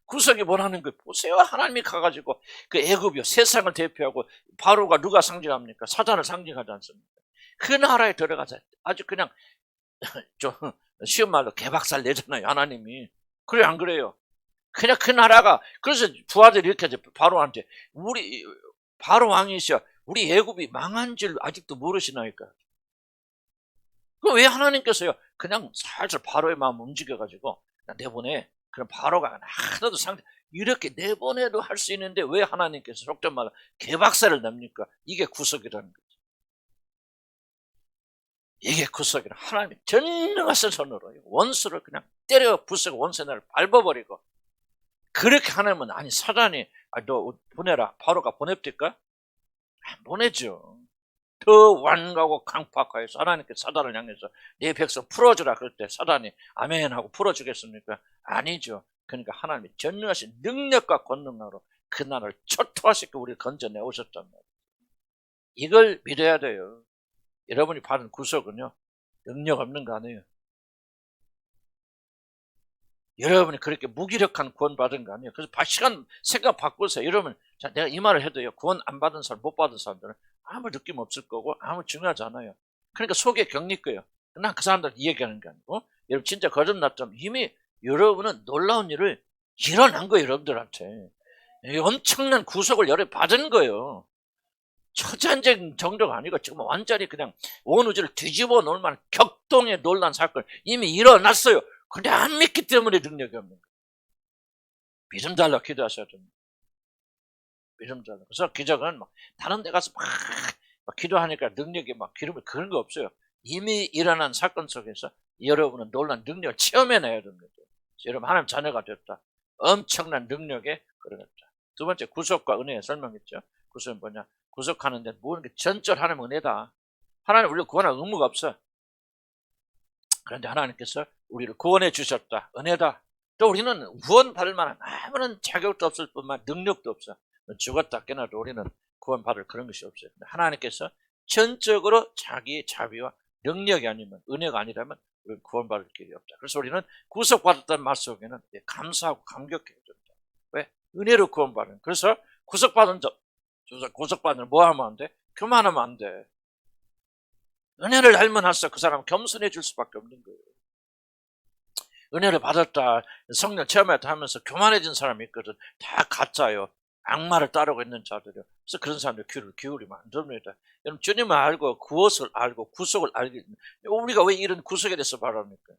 구속이 뭐라는 걸 보세요. 하나님이 가가지고 그 애굽이요. 세상을 대표하고 바로가 누가 상징합니까? 사단을 상징하지 않습니까? 그 나라에 들어가서 아주 그냥 좀 쉬운 말로 개박살 내잖아요. 하나님이. 그래 안 그래요? 그냥 그 나라가 그래서 부하들이 이렇게 하죠. 바로한테 우리 바로 왕이시여 우리 애굽이 망한 줄 아직도 모르시나이까? 그럼 왜 하나님께서요? 그냥 살살 바로의 마음 움직여가지고 내보내. 그럼 바로가 하나도 이렇게 내보내도 할 수 있는데 왜 하나님께서 속된 말로 개박살을 냅니까? 이게 구속이라는 거죠. 이게 구속이라. 하나님이 전능하신 손으로 원수를 그냥 때려 부수고 원수의 날을 밟아버리고 그렇게 하나님은 사단이 너 보내라. 바로가 보냅니까? 안 보내죠. 더 완고하고 강팍하여서 하나님께 사단을 향해서 내 백성 풀어주라 그럴 때 사단이 아멘 하고 풀어주겠습니까? 아니죠. 그러니까 하나님이 전능하신 능력과 권능으로 그 나라를 초토화시켜 우리를 건져내 오셨단 말이에요. 이걸 믿어야 돼요. 여러분이 받은 구속은요, 능력 없는 거 아니에요. 여러분이 그렇게 무기력한 구원 받은 거 아니에요. 그래서 시간 생각 바꾸세요. 여러분, 자, 내가 이 말을 해도요, 구원 안 받은 사람, 못 받은 사람들은 아무 느낌 없을 거고 아무 중요하지 않아요. 그러니까 속에 격리 거예요. 난 그 사람들한테 얘기하는 게 아니고, 여러분 진짜 거듭났다면 이미 여러분은 놀라운 일을 일어난 거예요. 여러분들한테 엄청난 구속을 여러 받은 거예요. 초자연적인 정도가 아니고 지금 완전히 그냥 온 우주를 뒤집어 놓을 만한 격동의 놀란 사건 이미 일어났어요. 근데 안 믿기 때문에 능력이 없는 거예요. 믿음 달라 기도하셔야 됩니다. 믿음 달라. 그래서 기적은 막 다른 데 가서 막 기도하니까 능력이 막 기름이 그런 거 없어요. 이미 일어난 사건 속에서 여러분은 놀란 능력을 체험해내야 됩니다. 여러분 하나님 자녀가 됐다. 엄청난 능력에 걸어갔다. 두 번째 구속과 은혜에 설명했죠. 구속은 뭐냐? 구속하는 데는 모든 게 전적으로 하나님 은혜다. 하나님 우리를 구원할 의무가 없어. 그런데 하나님께서 우리를 구원해 주셨다. 은혜다. 또 우리는 구원받을 만한 아무런 자격도 없을 뿐만 능력도 없어. 죽었다 깨나도 우리는 구원받을 그런 것이 없어요. 하나님께서 전적으로 자기의 자비와 능력이 아니면 은혜가 아니라면 우리는 구원받을 길이 없다. 그래서 우리는 구속받았다는 말 속에는 감사하고 감격해야 된다. 왜? 은혜로 구원받는. 그래서 구속받은 뭐 하면 안 돼? 교만하면 안 돼. 은혜를 알면 할수록 그 사람은 겸손해 줄 수밖에 없는 거예요. 은혜를 받았다, 성령 체험했다 하면서 교만해진 사람이 있거든. 다 가짜요. 악마를 따르고 있는 자들이요. 그래서 그런 사람들 귀를 기울이면 안 됩니다. 여러분 주님을 알고 구원을 알고 구속을 알기 우리가 왜 이런 구속에 대해서 바랍니까?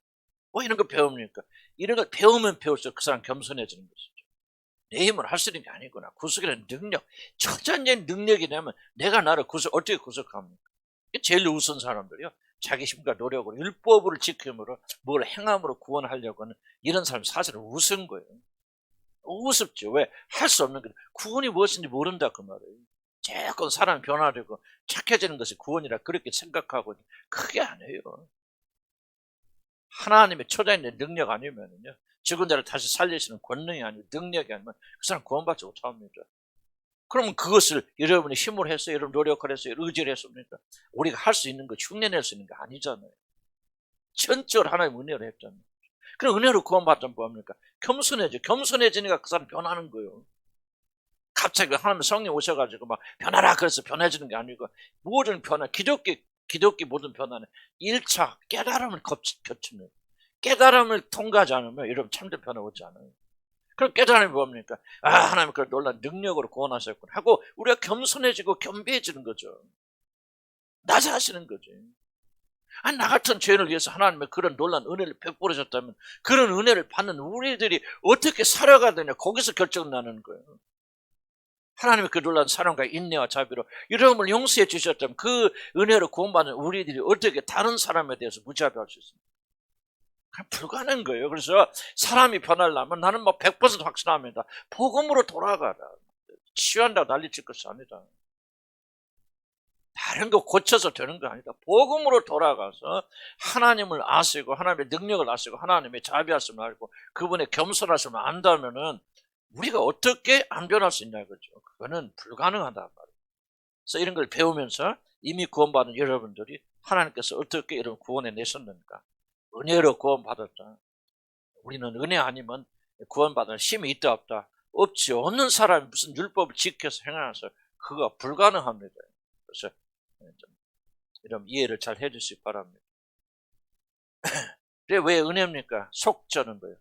왜 이런 거 배웁니까? 이런 걸 배우면 배울수록 그 사람 겸손해지는 것이죠. 내 힘으로 할 수 있는 게 아니구나. 구속이라는 능력, 초자연적인 능력이 되면 내가 나를 어떻게 구속합니까? 제일 우선 사람들이요. 자기 힘과 노력으로 율법을 지킴으로 뭘 행함으로 구원하려고 하는 이런 사람 사실은 우스운 거예요. 우습죠. 왜? 할 수 없는 거예요. 구원이 무엇인지 모른다 그 말이에요. 조금 사람이 변화되고 착해지는 것이 구원이라 그렇게 생각하고 그게 아니에요. 하나님의 초자연의 능력 아니면요. 죽은 자를 다시 살리시는 권능이 아니고 능력이 아니면 그 사람 구원받지 못합니다. 그러면 그것을 여러분이 힘을 해서 여러분 노력을 해서 의지를 했습니까? 우리가 할 수 있는 거 흉내낼 수 있는 게 아니잖아요. 전적으로 하나님 은혜로 했잖아요. 그럼 은혜로 구원받으면 뭐합니까? 겸손해지니까 그 사람 변하는 거예요. 갑자기 하나님 성령 오셔가지고 막 변하라 그래서 변해지는 게 아니고 모든 변화, 기독교 모든 변화는 1차 깨달음을 거치는 깨달음을 통과하지 않으면 여러분 참된 변화 오지 않아요. 그럼 깨달음이 뭡니까? 하나님 그걸 놀란 능력으로 구원하셨구나 하고 우리가 겸손해지고 겸비해지는 거죠. 낮아지는 거지. 나 같은 죄인을 위해서 하나님의 그런 놀란 은혜를 베풀으셨다면 그런 은혜를 받는 우리들이 어떻게 살아가야 되냐 거기서 결정 나는 거예요. 하나님의 그 놀란 사랑과 인내와 자비로 여러분을 용서해 주셨다면 그 은혜로 구원받는 우리들이 어떻게 다른 사람에 대해서 무자비할 수 있습니까? 불가능한 거예요. 그래서 사람이 변하려면 나는 100% 확신합니다. 복음으로 돌아가라. 치유한다고 난리칠 것이 아니다. 다른 거 고쳐서 되는 거 아니다. 복음으로 돌아가서 하나님을 아시고 하나님의 능력을 아시고 하나님의 자비하심을 알고 그분의 겸손하심을 안다면은 우리가 어떻게 안 변할 수 있냐 그죠. 그거는 불가능하다 말이에요. 그래서 이런 걸 배우면서 이미 구원받은 여러분들이 하나님께서 어떻게 이런 구원해 내셨는가. 은혜로 구원받았다. 우리는 은혜 아니면 구원받을 힘이 있다 없다. 없지. 없는 사람이 무슨 율법을 지켜서 행하면서 그거 불가능합니다. 그래서 이런 이해를 잘 해주시기 바랍니다. 왜 은혜입니까? 속전은 뭐예요?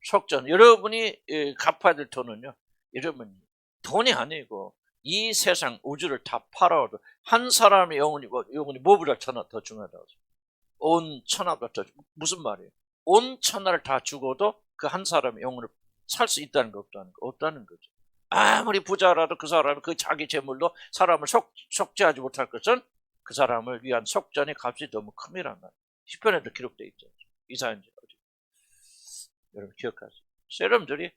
속전. 여러분이 갚아야 될 돈은요. 여러분 돈이 아니고 이 세상 우주를 다 팔아도 한 사람의 영혼이 뭐보다 더 중요하다고. 온 천하보다 더 무슨 말이에요? 온 천하를 다 죽어도 그 한 사람의 영혼을 살 수 있다는 거 없다는 거죠. 아무리 부자라도 그 사람이 그 자기 재물로 사람을 속죄하지 못할 것은 그 사람을 위한 속전의 값이 너무 큽니다만 시편에도 기록되어 있죠. 이사야인지 여러분 기억하세요. 여러분들이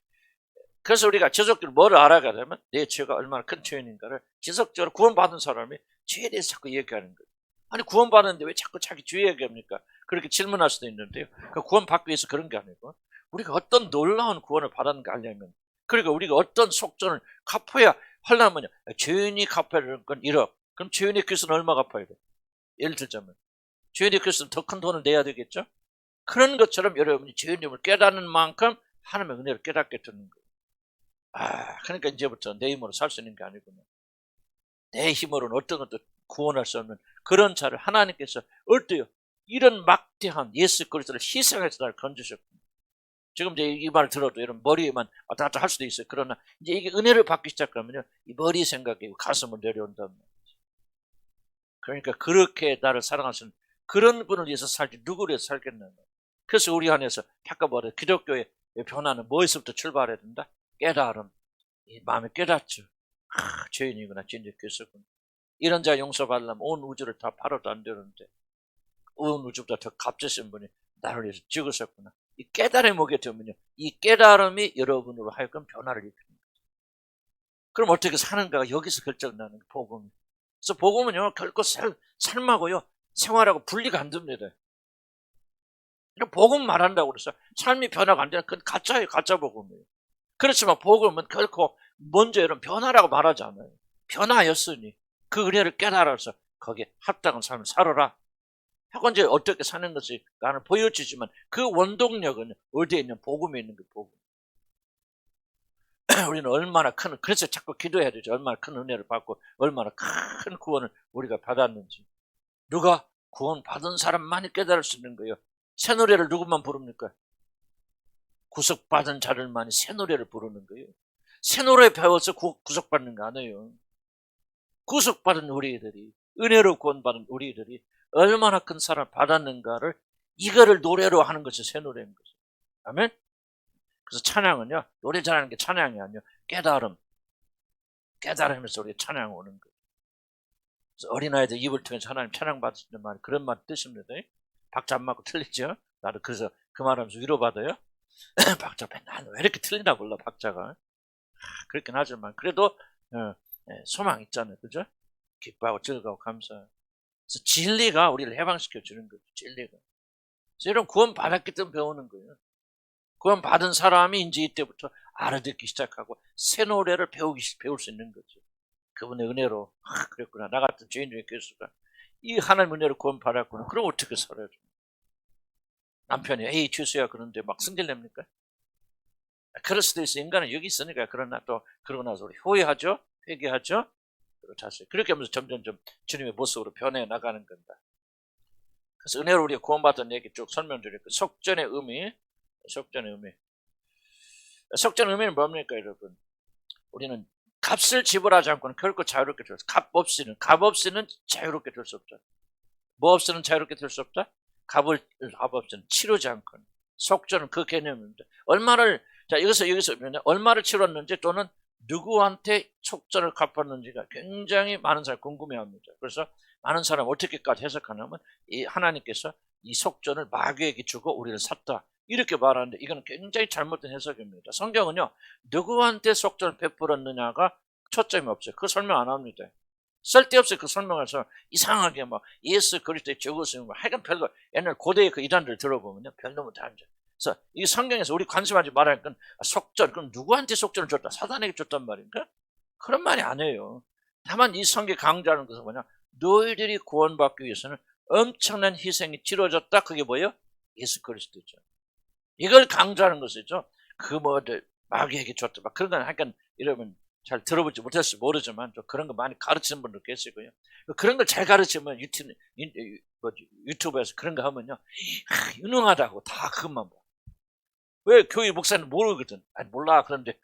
그래서 우리가 지속적으로 뭐를 알아가야 되면 내 죄가 얼마나 큰 죄인인가를 지속적으로 구원받은 사람이 죄에 대해서 자꾸 얘기하는 거예요. 아니 구원받았는데 왜 자꾸 자기 죄 얘기합니까? 그렇게 질문할 수도 있는데요. 구원받기 위해서 그런 게 아니고 우리가 어떤 놀라운 구원을 받았는가 하려면, 그러니까 우리가 어떤 속전을 갚아야 하려면요, 죄인이 갚아야 되는 건 1억. 그럼 죄인의 빚은 얼마 갚아야 돼? 예를 들자면 죄인의 빚은 더 큰 돈을 내야 되겠죠? 그런 것처럼 여러분이 죄인임을 깨닫는 만큼 하나님의 은혜를 깨닫게 되는 거예요. 그러니까 이제부터 내 힘으로 살 수 있는 게 아니구나. 내 힘으로는 어떤 것도 구원할 수 없는 그런 자를 하나님께서 어때요? 이런 막대한 예수 그리스도를 희생해서 나를 건지셨군요. 지금 이제 이 말을 들어도 여러분 머리에만 왔다 갔다 할 수도 있어요. 그러나 이제 이게 은혜를 받기 시작하면요, 이 머리 생각이 가슴을 내려온단 말이죠. 그러니까 그렇게 나를 사랑하시는 그런 분을 위해서 살지 누구를 위해서 살겠나. 그래서 우리 안에서 바꿔버려 기독교의 변화는 뭐에서부터 출발해야 된다? 깨달음. 이 마음에 깨닫죠. 죄인이구나, 진짜 그랬었구나. 이런 자 용서받으려면 온 우주를 다 팔아도 안 되는데 온 우주보다 더 값지신 분이 나를 위해서 죽으셨구나. 이 깨달음이 오게 되면요, 이 깨달음이 여러분으로 하여금 변화를 일으킵니다. 그럼 어떻게 사는가가 여기서 결정나는 복음. 그래서 복음은요, 결코 삶하고요 생활하고 분리가 안 됩니다. 복음 말한다고 그래서 삶이 변화가 안 되는 그건 가짜예요. 가짜 복음이에요. 그렇지만 복음은 결코 먼저 이런 변화라고 말하지 않아요. 변화였으니 그 은혜를 깨달아서 거기에 합당한 삶을 살아라 하고 이제 어떻게 사는 것이 나는 보여주지만 그 원동력은 어디에 있는 복음에 있는 그 복음. 우리는 얼마나 큰, 그래서 자꾸 기도해야 되죠. 얼마나 큰 은혜를 받고 얼마나 큰 구원을 우리가 받았는지. 누가 구원 받은 사람만이 깨달을 수 있는 거예요. 새 노래를 누구만 부릅니까? 구속받은 자들만이 새 노래를 부르는 거예요. 새 노래 배워서 구속받는 거 아니에요. 구속받은 우리들이, 은혜로 구원받은 우리들이 얼마나 큰 사랑을 받았는가를 이거를 노래로 하는 것이 새 노래인 거죠. 아멘? 그래서 찬양은요, 노래 잘하는 게 찬양이 아니에요. 깨달으면서 우리가 찬양 오는 거예요. 그래서 어린아이들 입을 통해서 하나님 찬양 받으시는 말, 그런 말 뜻입니다. 박자 안 맞고 틀리죠? 나도 그래서 그 말하면서 위로받아요. 박자 나는 왜 이렇게 틀리나 몰라, 박자가. 그렇긴 하지만 그래도 소망 있잖아요. 그죠? 기뻐하고 즐거워 감사해요. 그래서 진리가 우리를 해방시켜 주는 거죠. 진리가. 그래서 이런 구원 받았기 때문에 배우는 거예요. 구원 받은 사람이 이제 이때부터 알아듣기 시작하고 새 노래를 배울 수 있는 거죠. 그분의 은혜로 그랬구나. 나 같은 죄인 중에 교수가 이 하나님 은혜로 구원 받았구나. 그럼 어떻게 살아요? 남편이 에이 죄수야 그런데 막 승질냅니까? 그럴 수도 있어. 인간은 여기 있으니까. 그러나 또 그러고 나서 우리 후회하죠. 회개하죠. 그렇게 하면서 점점점 주님의 모습으로 변해 나가는 겁니다. 그래서 은혜로 우리가 구원받은 얘기 쭉 설명드릴게요. 속전의 의미. 속전의 의미는 뭡니까, 여러분? 우리는 값을 지불하지 않고는 결코 자유롭게 될 수 없다. 값 없이는 자유롭게 될 수 없다. 뭐 없이는 자유롭게 될 수 없다? 값 없이는 치르지 않고는. 속전은 그 개념입니다. 여기서 얼마를 치렀는지 또는 누구한테 속전을 갚았는지가 굉장히 많은 사람이 궁금해합니다. 그래서 많은 사람은 어떻게까지 해석하냐면 이 하나님께서 이 속전을 마귀에게 주고 우리를 샀다. 이렇게 말하는데 이건 굉장히 잘못된 해석입니다. 성경은요, 누구한테 속전을 베풀었느냐가 초점이 없어요. 그 설명 안 합니다. 쓸데없이 그 설명해서 이상하게 막 예수 그리스도의 죽으심을 하여간 별거, 옛날 고대의 그 이단들 들어보면요, 별놈은 다 앉아. 그래서 이 성경에서 우리 관심하지 말아야 건 속전, 그럼 누구한테 속전을 줬다? 사단에게 줬단 말인가? 그런 말이 아니에요. 다만 이 성경이 강조하는 것은 뭐냐? 너희들이 구원받기 위해서는 엄청난 희생이 치러졌다. 그게 뭐예요? 예수 그리스도죠. 이걸 강조하는 것이죠. 마귀에게 줬다. 막 그런 건 하여간 이러면 잘 들어보지 못했을지 모르지만 좀 그런 거 많이 가르치는 분들 계시고요. 그런 걸 잘 가르치면 유튜브에서 그런 거 하면요, 유능하다고 다 그것만 봐. 왜 교회 목사는 모르거든? 아니 몰라. 그런데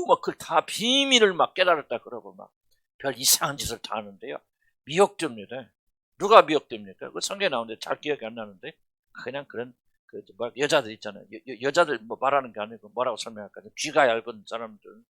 막 그걸 다 비밀을 막 깨달았다 그러고 막 별 이상한 짓을 다 하는데요. 미혹됩니다. 누가 미혹됩니까? 그 성경에 나오는데 잘 기억이 안 나는데 그냥 그런 여자들 있잖아요. 여자들 뭐 말하는 게 아니고 뭐라고 설명할까? 귀가 얇은 사람들.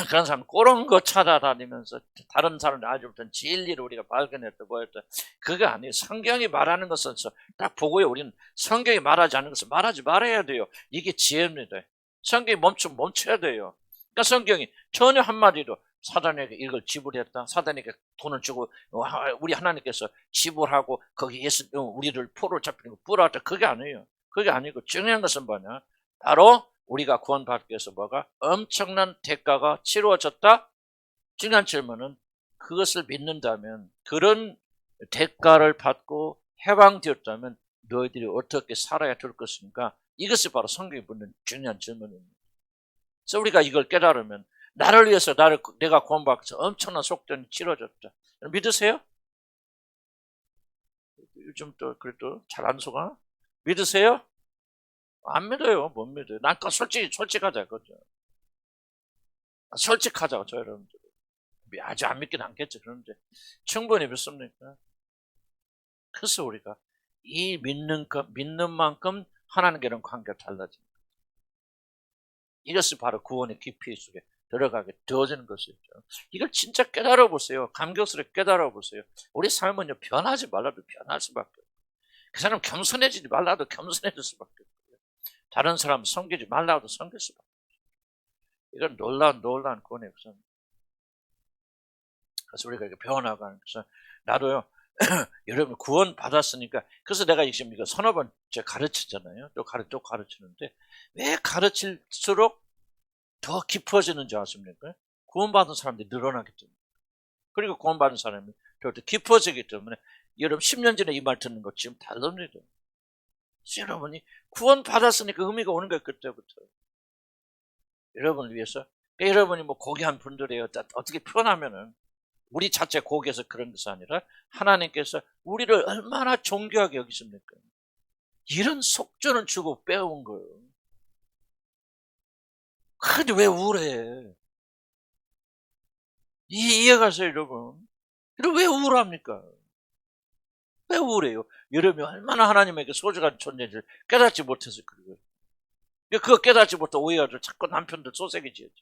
그런 사람 그런 거 찾아다니면서 다른 사람들 아주 못한 진리를 우리가 발견했다 뭐였다. 그거 아니에요. 성경이 말하는 것은 딱 보고요. 우리는 성경이 말하지 않는 것을 말하지 말아야 돼요. 이게 지혜입니다. 성경이 멈춰야 돼요. 그러니까 성경이 전혀 한마디도 사단에게 이걸 지불했다. 사단에게 돈을 주고 우리 하나님께서 지불하고 거기 우리를 포로 잡히는 거 뿌렸다. 그게 아니에요. 그게 아니고 중요한 것은 뭐냐? 바로 우리가 구원받기 위해서 뭐가 엄청난 대가가 치루어졌다? 중요한 질문은 그것을 믿는다면, 그런 대가를 받고 해방되었다면 너희들이 어떻게 살아야 될 것인가? 이것이 바로 성경이 묻는 중요한 질문입니다. 그래서 우리가 이걸 깨달으면 나를 위해서 내가 구원받기 위해서 엄청난 속전이 치러졌다. 믿으세요? 요즘 또 그래도 잘 안 속아? 믿으세요? 안 믿어요. 못 믿어요. 난 솔직하자, 그죠? 솔직하자고, 저 여러분들. 아주 안 믿긴 않겠죠. 그런데 충분히 믿습니까? 그래서 우리가 이 믿는 만큼 하나님께는 관계가 달라집니다. 이것이 바로 구원의 깊이 속에 들어가게 되어지는 것이죠. 이걸 진짜 깨달아 보세요. 감격스럽게 깨달아 보세요. 우리 삶은요, 변하지 말라도 변할 수밖에 없어요. 그 사람 겸손해지지 말라도 겸손해질 수밖에 없어요. 다른 사람 섬기지 말라도 섬길 수밖에 없어요. 이건 놀라운 구원의 역사입니다. 그래서 우리가 이렇게 배워나가는 것은, 나도요, 여러분 구원 받았으니까, 그래서 내가 지금 이거 서너 번째 가르치잖아요. 또 가르치는데, 왜 가르칠수록 더 깊어지는지 아십니까? 구원받은 사람들이 늘어나기 때문에. 그리고 구원받은 사람이 더 깊어지기 때문에, 여러분 10년 전에 이 말 듣는 거 지금 다릅니다. 여러분이 구원받았으니까 의미가 오는 거예요, 그때부터. 여러분을 위해서. 그러니까 여러분이 뭐 고귀한 분들이에요. 어떻게 표현하면은, 우리 자체 고귀해서 그런 것이 아니라 하나님께서 우리를 얼마나 존귀하게 여기십니까? 이런 속전을 주고 빼온 거예요. 근데 왜 우울해? 이해가세요, 여러분? 왜 우울합니까? 왜 우울해요? 여러분이 얼마나 하나님에게 소중한 존재를 깨닫지 못해서 그래요. 그거 깨닫지 못해 오해가지고 자꾸 남편들 소세기 지었지.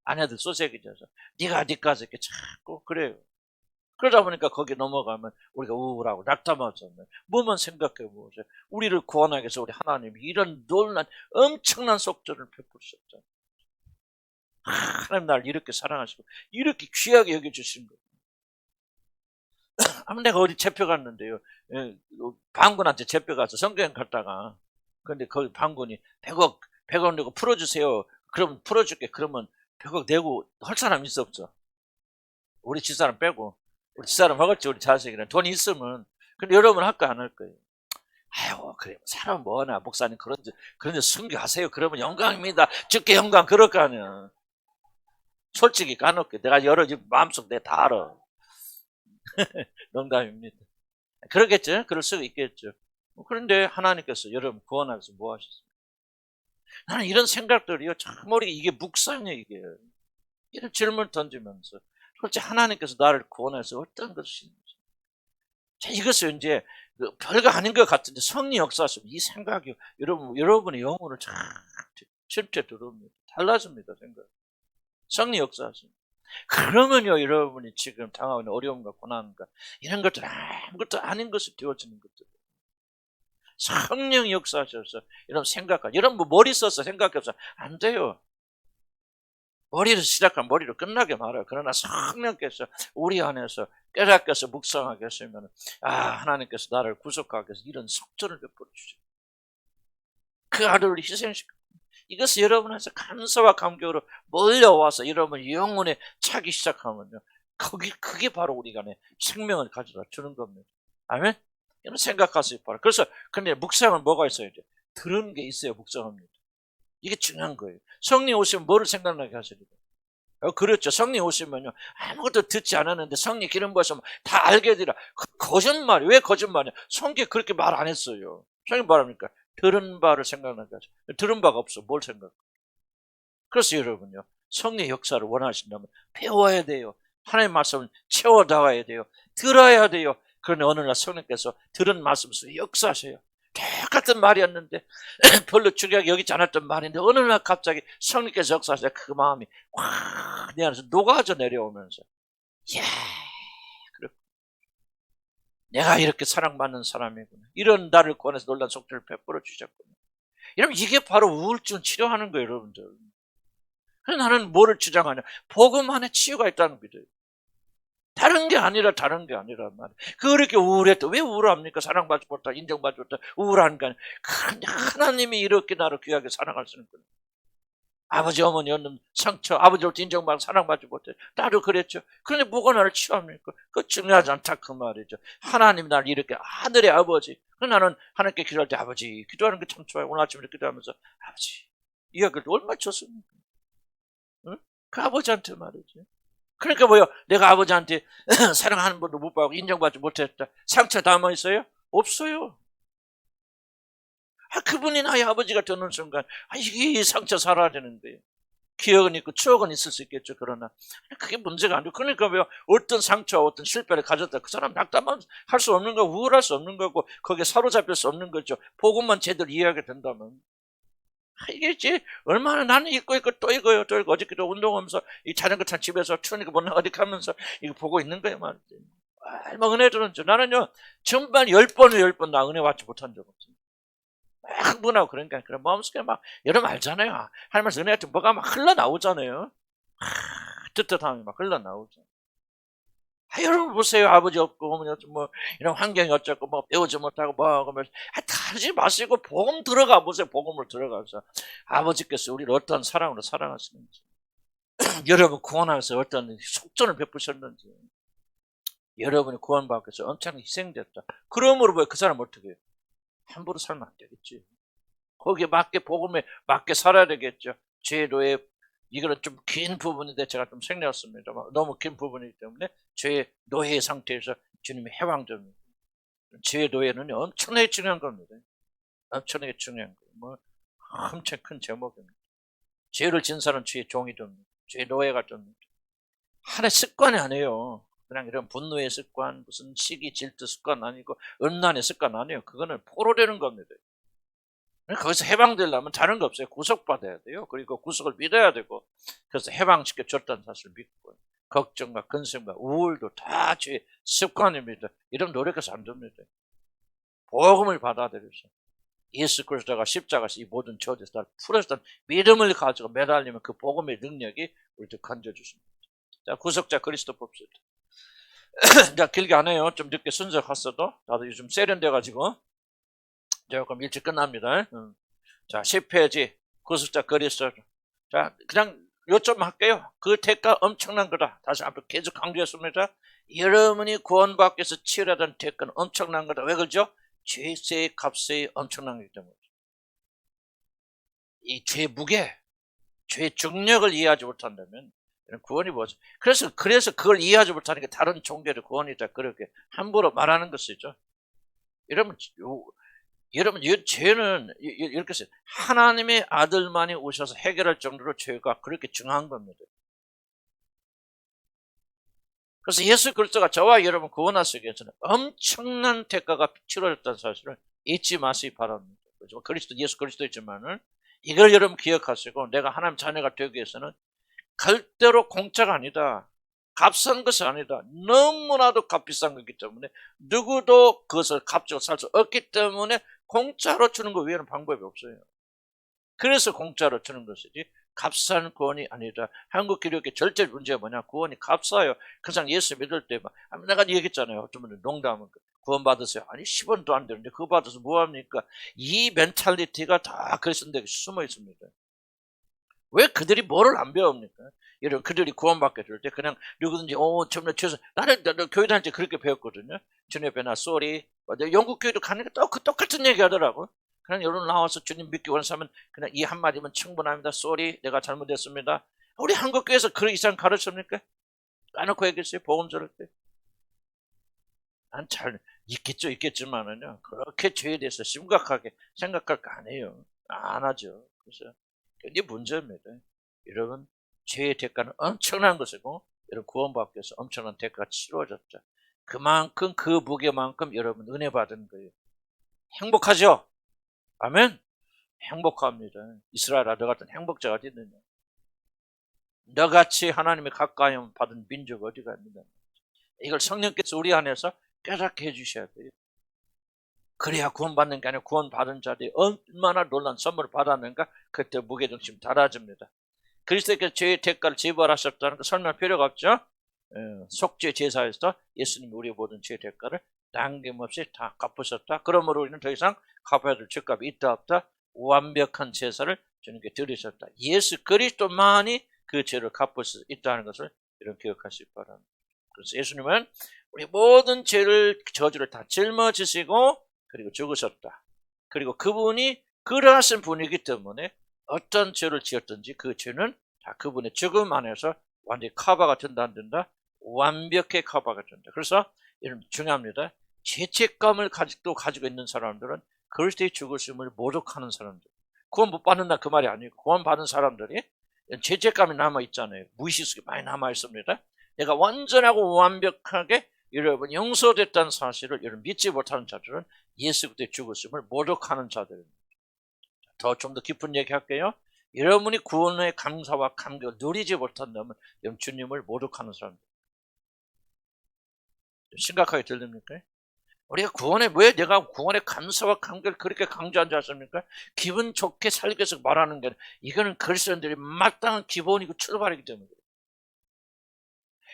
아내들 소세기 지어서 네가 니까지 이렇게 자꾸 그래요. 그러다 보니까 거기 넘어가면 우리가 우울하고 낙담하잖아요. 뭐만 생각해 보세요. 우리를 구원하기 위해서 우리 하나님이 이런 놀란 엄청난 속전을 베푸셨잖아요. 하나님 나를 이렇게 사랑하시고 이렇게 귀하게 여겨주신 거예요. 아마 내가 어디 잡혀 갔는데요. 방군한테 잡혀가서 성경 갔다가, 근데 거기 방군이 100억 내고 풀어주세요. 그러면 풀어줄게. 그러면 100억 내고 할 사람 있어 없어? 우리 집사람 빼고. 우리 집사람 하겠지, 우리 자식이랑. 돈 있으면. 근데 여러분 할까 안 할 거예요? 아이고, 그래. 사람 뭐하나. 목사님 그런데 순교하세요. 그러면 영광입니다. 주께 영광. 그럴 거 아니야. 솔직히 까놓게. 내가 여러 마음속 내 다 알아. 농담입니다. 그러겠죠? 그럴 수 있겠죠. 그런데 하나님께서 여러분 구원하면서 뭐 하셨어요? 나는 이런 생각들이요, 참 머리가 이게 묵상해, 이게. 이런 질문을 던지면서 솔직히 하나님께서 나를 구원해서 어떤 것인지. 자, 이것을 이제 별거 아닌 것 같은데 성령 역사하시면 이 생각이 여러분의 영혼을 참 실제 들어옵니다. 달라집니다, 생각. 성령 역사하시면. 그러면요, 여러분이 지금 당하고 있는 어려움과 고난과 이런 것들 아무것도 아닌 것을 되어지는 것들. 성령 역사하셔서 이런 생각과, 여러분 뭐 머리 써서 생각해서 안 돼요. 머리를 시작한 머리로 끝나게 말아요. 그러나 성령께서 우리 안에서 깨닫게 해서 묵상하게 했으면, 하나님께서 나를 구속하기 위해서 이런 속전을 베풀어 주죠. 그 아들을 희생시켜. 이것이 여러분에서 감사와 감격으로 몰려와서 여러분 영혼에 차기 시작하면요, 그게 바로 우리 간에 생명을 가져다 주는 겁니다. 아멘? 이런 생각하세요. 바로. 그래서 근데 묵상은 뭐가 있어요? 이제 들은 게 있어야 묵상합니다. 이게 중요한 거예요. 성령 오시면 뭐를 생각나게 하시는 거예요? 그렇죠. 성령 오시면요, 아무것도 듣지 않았는데 성령 기름 부으시면 다 알게 되라. 거짓말이. 왜 거짓말이야? 성경 그렇게 말 안 했어요. 성경 말합니까? 들은 바를 생각나게 하죠. 들은 바가 없어. 뭘 생각? 그래서 여러분요, 성령 역사를 원하신다면 배워야 돼요. 하나님의 말씀을 채워 나가야 돼요. 들어야 돼요. 그런데 어느 날 성령께서 들은 말씀 속에 역사하셔요. 똑같은 말이었는데 별로 중요하게 여기지 않았던 말인데 어느 날 갑자기 성령께서 역사하셔서 그 마음이 확 내 안에서 녹아져 내려오면서, 이야, 내가 이렇게 사랑받는 사람이구나. 이런 나를 구원해서 놀란 속죄를 베풀어 주셨구나. 여러분, 이게 바로 우울증 치료하는 거예요, 여러분들. 그래서 나는 뭐를 주장하냐? 복음 안에 치유가 있다는 거죠. 다른 게 아니라 말이에요. 그렇게 우울했다. 왜 우울합니까? 사랑받지 못하고 인정받지 못하고 우울한 거 아니에요. 그런데 하나님이 이렇게 나를 귀하게 사랑하시는 거예요. 아버지 어머니 얻는 상처, 아버지로부터 인정받고 사랑받지 못해. 나도 그랬죠. 그런데 뭐가 나를 치유합니까? 그거 중요하지 않다 그 말이죠. 하나님 나를 이렇게 하늘의 아버지. 나는 하나님께 기도할 때 아버지 기도하는 게 참 좋아요. 오늘 아침에 기도하면서 아버지 이야기를 얼마나 줬습니까? 응? 그 아버지한테 말이지. 그러니까 뭐요? 내가 아버지한테 사랑하는 분도 못 받고 인정받지 못했다. 상처 담아 있어요? 없어요. 그분이 나의 아버지가 되는 순간 이게 상처 살아야 되는데 기억은 있고 추억은 있을 수 있겠죠. 그러나 그게 문제가 아니고 그러니까 왜 어떤 상처와 어떤 실패를 가졌다 그 사람 낙담할 수 없는 거고 우울할 수 없는 거고 거기에 사로잡힐 수 없는 거죠. 복음만 제대로 이해하게 된다면 이게 이제 얼마나 나는 읽고 또 읽어요. 또 읽고 어저께도 운동하면서 이 자전거 탄 집에서 추우니까 못 나가게 하면서 이거 보고 있는 거예요. 말이지. 얼마 은혜 들은 줄 나는요 정말 10번 나 은혜 받지 못한 적 없어요. 막 흥분하고 그러니까 그런 마음속에 막 여러분 알잖아요. 하나님께서 은혜 같은 뭐가 막 흘러나오잖아요. 뜨뜻함이 막 흘러나오죠. 여러분 보세요. 아버지 없고 어머니 없고 뭐 이런 환경이 어쩌고 뭐 배우지 못하고 뭐 그러면서 하지 마시고 복음 들어가 보세요. 복음을 들어가서 아버지께서 우리를 어떤 사랑으로 사랑하시는지 여러분 구원하면서 어떤 속전을 베푸셨는지 여러분이 구원받기 위해서 엄청 희생됐다. 그러므로 그 사람 어떻게 해요? 함부로 살면 안 되겠지. 거기에 맞게 복음에 맞게 살아야 되겠죠. 죄로의 이거는 좀 긴 부분인데 제가 좀 생략했습니다만 너무 긴 부분이기 때문에 죄의 노예 상태에서 주님이 해방됩니다. 죄의 노예는 엄청나게 중요한 겁니다. 엄청나게 중요한 거예요. 뭐 엄청 큰 제목입니다. 죄를 진 사람은 죄의 종이 됩니다. 죄의 노예가 됩니다. 하나의 습관이 아니에요. 그냥 이런 분노의 습관, 무슨 시기 질투 습관 아니고 음란의 습관 아니에요. 그거는 포로되는 겁니다. 거기서 해방되려면 다른 거 없어요. 구속받아야 돼요. 그리고 구속을 믿어야 되고 그래서 해방시켜 줬다는 사실을 믿고 걱정과 근심과 우울도 다 죄의 습관입니다. 이런 노력해서 안 됩니다. 복음을 받아들여서 예수 그리스도가 십자가에서 이 모든 저주에서 나를 풀어줬다는 믿음을 가지고 매달리면 그 복음의 능력이 우리를 건져주십니다. 자, 구속자 그리스도 봅시다. 자, 길게 안 해요. 좀 늦게 순서 갔어도 나도 요즘 세련돼가지고 조금 일찍 끝납니다. 자, 10페이지 구속자 그리스도. 자, 그냥 요점 할게요. 그 대가 엄청난 거다. 다시 앞으로 계속 강조했습니다. 여러분이 구원받기 위해서 치러야 대가는 엄청난 거다. 왜 그러죠? 죄의 값이 엄청난 거기 때문에. 이 죄 무게, 죄의 중력을 이해하지 못한다면 구원이 뭐죠? 그래서 그걸 이해하지 못하니까 다른 종교를 구원이다 그렇게 함부로 말하는 것이죠. 여러분 죄는 이렇게 써요. 하나님의 아들만이 오셔서 해결할 정도로 죄가 그렇게 중요한 겁니다. 그래서 예수 그리스도가 저와 여러분 구원하시기 위해서는 엄청난 대가가 치러졌다는 사실을 잊지 마시기 바랍니다. 예수 그리스도이지만은 이걸 여러분 기억하시고 내가 하나님 자녀가 되기 위해서는 절대로 공짜가 아니다. 값싼 것이 아니다. 너무나도 값비싼 거기 때문에 누구도 그것을 값주고 살 수 없기 때문에 공짜로 주는 것 외에는 방법이 없어요. 그래서 공짜로 주는 것이지 값싼 구원이 아니다. 한국 기독교의 절대 문제가 뭐냐? 구원이 값싸요. 그냥 예수 믿을 때 막 내가 얘기했잖아요. 어떤 분은 농담은 구원 받으세요. 아니 10원도 안 되는데 그거 받아서 뭐합니까? 이 멘탈리티가 다 그리스도인들에게 숨어 있습니다. 왜 그들이 뭐를 안 배웁니까? 여러분 그들이 구원받게 될 때 그냥 누구든지 정말 죄송 나는 교회 다닐 때 그렇게 배웠거든요. 주님 앞에 나 쏘리. 영국 교회도 가는 게 똑같은 얘기 하더라고. 그냥 여러분 나와서 주님 믿기 원하면 그냥 이 한마디면 충분합니다. 쏘리 내가 잘못했습니다. 우리 한국 교회에서 그 이상 가르칩니까? 까놓고 얘기했어요. 복음 전할 때. 난 잘 있겠지만은요. 그렇게 죄에 대해서 심각하게 생각할 거 아니에요. 안 하죠. 그래서 이게 문제입니다. 여러분 죄의 대가는 엄청난 것이고 여러분 구원받기 위해서 엄청난 대가가 치러졌죠. 그만큼 그 무게만큼 여러분 은혜 받은 거예요. 행복하죠? 아멘? 행복합니다. 이스라엘아 너 같은 행복자가 어디 있느냐? 너같이 하나님의 가까이 받은 민족 어디가 있느냐? 이걸 성령께서 우리 안에서 깨닫게 해주셔야 돼요. 그래야 구원받는 게 아니라 구원받은 자들이 얼마나 놀라운 선물을 받았는가 그때 무게중심이 달라집니다. 그리스도께서 죄의 대가를 지불하셨다는 거 설명할 필요가 없죠. 속죄 제사에서 예수님이 우리의 모든 죄 대가를 남김없이 다 갚으셨다. 그러므로 우리는 더 이상 갚아야 될 죄값이 있다 없다. 완벽한 제사를 주님께 드리셨다. 예수 그리스도만이 그 죄를 갚을 수 있다는 것을 여러분 기억하시기 바랍니다. 그래서 예수님은 우리 모든 죄를 저주를 다 짊어지시고 그리고 죽으셨다. 그리고 그분이 그러하신 분이기 때문에 어떤 죄를 지었든지 그 죄는 다 그분의 죽음 안에서 완전히 커버가 된다 안 된다? 완벽히 커버가 된다. 그래서 여러분 중요합니다. 죄책감을 아직도 가지고 있는 사람들은 그리스도의 죽으심을 모독하는 사람들. 구원 못 받는다 그 말이 아니고 구원 받은 사람들이 죄책감이 남아있잖아요. 무의식이 많이 남아있습니다. 내가 완전하고 완벽하게 여러분 용서됐다는 사실을 여러분 믿지 못하는 자들은 예수 그리스도의 죽으심을 모독하는 자들입니다. 좀 더 깊은 얘기 할게요. 여러분이 구원의 감사와 감격을 누리지 못한다면 여러분 주님을 모독하는 사람들. 심각하게 들립니까? 우리가 구원에 왜 내가 구원의 감사와 감격을 그렇게 강조한 줄 아십니까? 기분 좋게 살기 위해서 말하는 게 이거는 그리스도인들이 마땅한 기본이고 출발이기 때문에 그래요.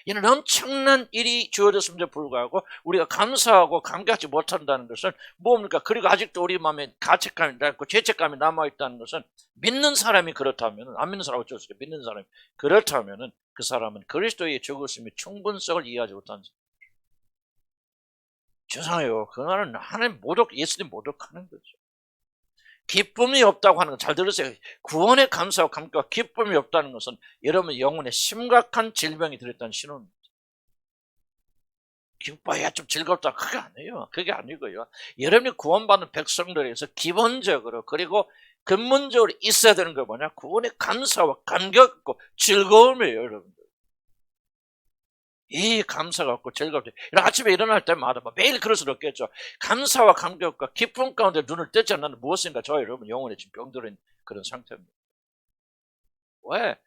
이는 엄청난 일이 주어졌음에도 불구하고 우리가 감사하고 감격하지 못한다는 것은 뭡니까? 그리고 아직도 우리 마음에 가책감이 남고 죄책감이 남아있다는 것은 믿는 사람이 그렇다면 안 믿는 사람은 어쩔 수 없어요. 믿는 사람이 그렇다면 그 사람은 그리스도의 죽으심의 충분성을 이해하지 못하는 사람. 죄송해요. 그거는 하나님 예수님 모독하는 거죠. 기쁨이 없다고 하는 거 잘 들으세요. 구원의 감사와 감격과 기쁨이 없다는 것은 여러분 영혼에 심각한 질병이 들었다는 신호입니다. 기뻐야 좀 즐겁다. 그게 아니에요. 그게 아니고요. 여러분이 구원받는 백성들에서 기본적으로 그리고 근본적으로 있어야 되는 거 뭐냐? 구원의 감사와 감격과 즐거움이에요, 여러분들. 이 감사가 없고 즐겁죠. 아침에 일어날 때마다 매일 그럴 수는 없겠죠. 감사와 감격과 기쁨 가운데 눈을 떼지 않는 무엇인가 저 여러분 영혼에 지금 병들은 그런 상태입니다. 왜?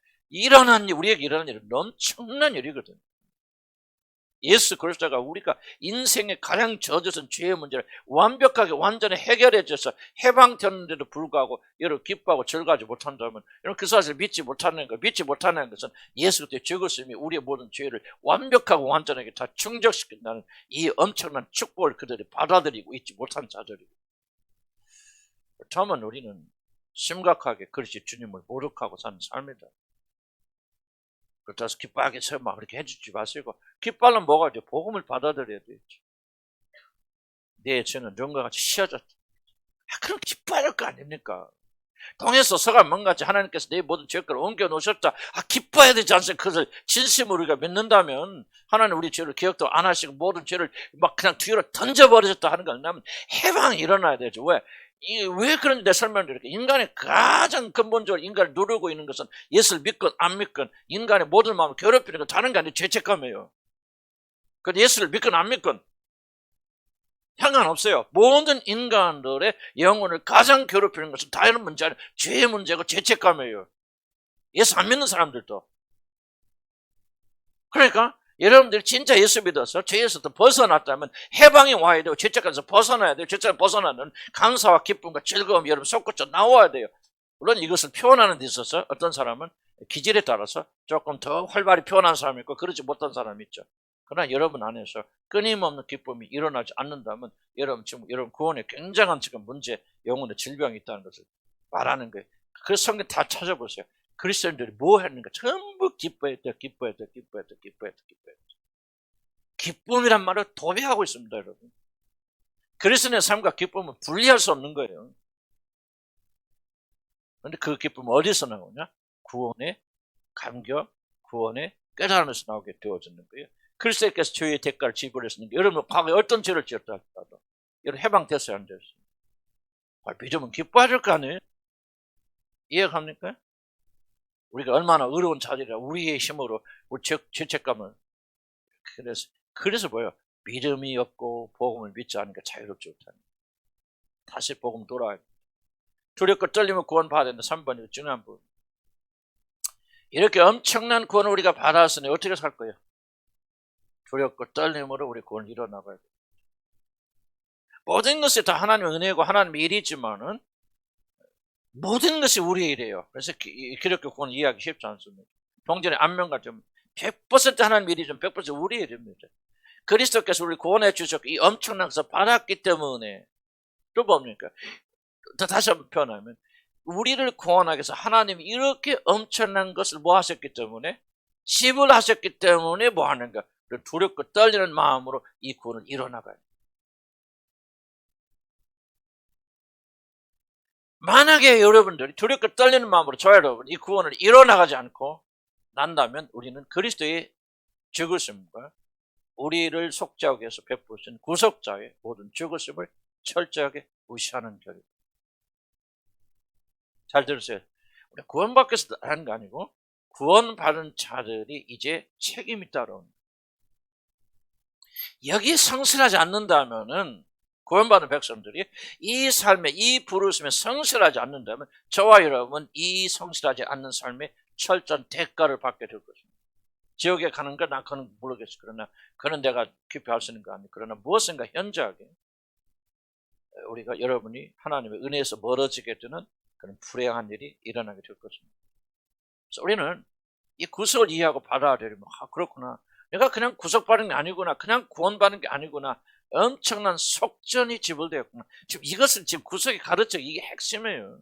우리에게 일어난 일은 엄청난 일이거든요. 예수 그리스도가 우리가 인생의 가장 젖어선 죄의 문제를 완벽하게 완전히 해결해줘서 해방되는데도 불구하고 여러분 기뻐하고 즐거워하지 못한다면 여러분 그 사실을 믿지 못하는 것은 예수 그리스도의 죽으심이 우리의 모든 죄를 완벽하고 완전하게 다 충족시킨다는 이 엄청난 축복을 그들이 받아들이고 있지 못한 자들이고, 그렇다면 우리는 심각하게 그릇이 주님을 모독하고 사는 삶이다. 그렇다고 기뻐하게 막 그렇게 해주지 마시고, 기뻐하면 뭐가 돼? 복음을 받아들여야 되죠. 내 죄는 눈과 같이 씌어졌다. 그럼 기뻐할 거 아닙니까? 동에서 서가 뭔가지 하나님께서 내 모든 죄를 옮겨 놓으셨다. 기뻐해야 되지 않습니까? 그것을 진심으로 우리가 믿는다면 하나님 우리 죄를 기억도 안 하시고 모든 죄를 막 그냥 뒤로 던져버리셨다 하는 걸 나면 해방이 일어나야 되죠. 왜 그런지 내 설명을 드릴게요. 인간의 가장 근본적으로 인간을 누르고 있는 것은 예수를 믿건 안 믿건 인간의 모든 마음을 괴롭히는 건 다른 게 아니라 죄책감이에요. 그런데 예수를 믿건 안 믿건 상관없어요. 모든 인간들의 영혼을 가장 괴롭히는 것은 다른 문제 아니라 죄의 문제고 죄책감이에요. 예수 안 믿는 사람들도. 그러니까 여러분들이 진짜 예수 믿어서 죄에서부터 벗어났다면 해방이 와야 되고 죄책감에서 벗어나야 돼요. 죄책감 벗어나는 감사와 기쁨과 즐거움이 여러분 속구쳐 나와야 돼요. 물론 이것을 표현하는 데 있어서 어떤 사람은 기질에 따라서 조금 더 활발히 표현하는 사람이 있고 그러지 못한 사람이 있죠. 그러나 여러분 안에서 끊임없는 기쁨이 일어나지 않는다면 여러분 구원에 굉장한 지금 문제, 영혼의 질병이 있다는 것을 말하는 거예요. 그 성경 다 찾아보세요. 그리스도인들이 뭐 했는가? 전부 기뻐했다. 기쁨이란 말을 도배하고 있습니다, 여러분. 그리스도의 삶과 기쁨은 분리할 수 없는 거예요. 그런데 그 기쁨은 어디서 나오냐? 구원의 감격, 구원의 깨달음에서 나오게 되어지는 거예요. 그리스도께서 죄의 대가를 지불했으니까 여러분 과거에 어떤 죄를 지었다 할지라도 여러분 해방됐어요, 안 됐어요? 믿으면 기뻐해야 될 거 아니에요? 이해갑니까? 우리가 얼마나 어려운 자들이라 우리의 힘으로 우리 죄책감을 그래서 뭐예요? 믿음이 없고 복음을 믿지 않으니까 자유롭지 못하는. 다시 복음 돌아와야 돼. 두렵고 떨리면 구원 받아야 된다. 3번이 중요한 부분. 이렇게 엄청난 구원을 우리가 받았으니 어떻게 살 거예요? 두렵고 떨림으로 우리 구원을 이뤄나가야 돼. 모든 것이 다 하나님의 은혜고 하나님의 일이지만은 모든 것이 우리의 일이에요. 그래서 기독교 구원을 이해하기 쉽지 않습니다. 동전의 앞면과 좀 100% 하나님 일이죠. 100% 우리 일입니다. 그리스도께서 우리를 구원해 주셨고 이 엄청난 것을 받았기 때문에 또 뭡니까? 다시 한번 표현하면 우리를 구원하기 위해서 하나님이 이렇게 엄청난 것을 뭐 하셨기 때문에 지불하셨기 때문에 뭐 하는가? 두렵고 떨리는 마음으로 이 구원을 이뤄나가요. 만약에 여러분들이 두렵고 떨리는 마음으로 저와 여러분 이 구원을 이뤄나가지 않고 난다면 우리는 그리스도의 죽으심과 우리를 속죄하기 위해서 베푸신 구속자의 모든 죽으심을 철저하게 무시하는 결과. 잘 들으세요. 우리 구원받기 위해서 하는 거 아니고 구원받은 자들이 이제 책임이 따라옵니다. 여기에 성실하지 않는다면은 구원받은 백성들이 이 삶에 이 부르심에 성실하지 않는다면 저와 여러분 이 성실하지 않는 삶에 철저한 대가를 받게 될 것입니다. 지옥에 가는 건 난 그건 모르겠어. 그러나 그는 내가 깊이 할 수 있는 거 아니에요. 그러나 무엇인가 현저하게 우리가 여러분이 하나님의 은혜에서 멀어지게 되는 그런 불행한 일이 일어나게 될 것입니다. 그래서 우리는 이 구속을 이해하고 받아들이면 그렇구나. 내가 그냥 구속받은 게 아니구나. 그냥 구원받은 게 아니구나. 엄청난 속전이 지불되었구나. 지금 이것은 지금 구속이 가르쳐 이게 핵심이에요.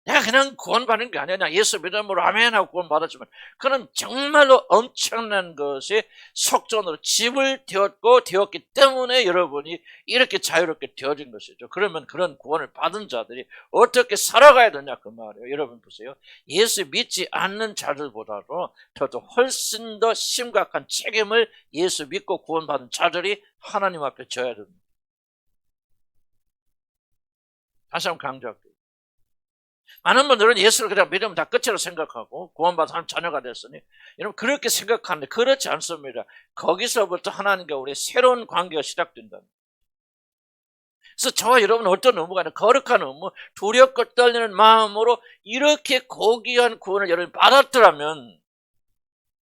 내가 그냥 구원받는 게 아니야. 예수 믿음으로 아멘 하고 구원받았지만 그는 정말로 엄청난 것이 속전으로 지불되었고 되었기 때문에 여러분이 이렇게 자유롭게 되어진 것이죠. 그러면 그런 구원을 받은 자들이 어떻게 살아가야 되냐 그 말이에요. 여러분 보세요. 예수 믿지 않는 자들보다도 더 훨씬 더 심각한 책임을 예수 믿고 구원받은 자들이 하나님 앞에 져야 됩니다. 다시 한번 강조할게요. 많은 분들은 예수를 그냥 믿으면 다 끝이라고 생각하고 구원받은 하나님 자녀가 됐으니 여러분 그렇게 생각하는데 그렇지 않습니다. 거기서부터 하나님과 우리의 새로운 관계가 시작된다. 그래서 저와 여러분은 어떤 의무가 아니라 거룩한 의무, 두렵고 떨리는 마음으로 이렇게 고귀한 구원을 여러분이 받았더라면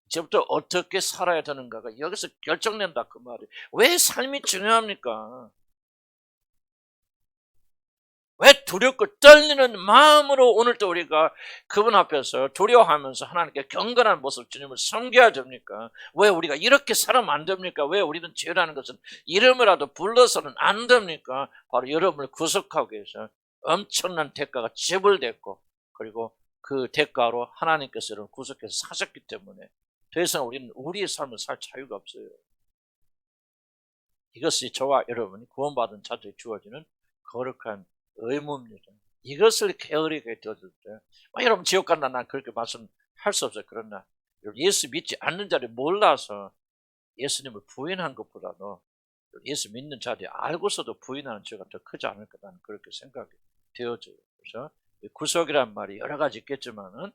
이제부터 어떻게 살아야 되는가가 여기서 결정된다 그 말이에요. 왜 삶이 중요합니까? 왜 두렵고 떨리는 마음으로 오늘도 우리가 그분 앞에서 두려워하면서 하나님께 경건한 모습 주님을 섬겨야 됩니까? 왜 우리가 이렇게 살아면 안 됩니까? 왜 우리는 죄라는 것은 이름이라도 불러서는 안 됩니까? 바로 여러분을 구속하기 위해서 엄청난 대가가 지불됐고 그리고 그 대가로 하나님께서 여러분을 구속해서 사셨기 때문에 더 이상 우리는 우리의 삶을 살 자유가 없어요. 이것이 저와 여러분이 구원받은 자들이 주어지는 거룩한 의무입니다. 이것을 게으르게 되어줄 때 여러분 지옥 간다 난 그렇게 말씀할 수 없어요. 그러나 예수 믿지 않는 자들이 몰라서 예수님을 부인한 것보다도 예수 믿는 자들이 알고서도 부인하는 죄가 더 크지 않을까 나는 그렇게 생각이 되어져요. 그래서 구속이란 말이 여러 가지 있겠지만은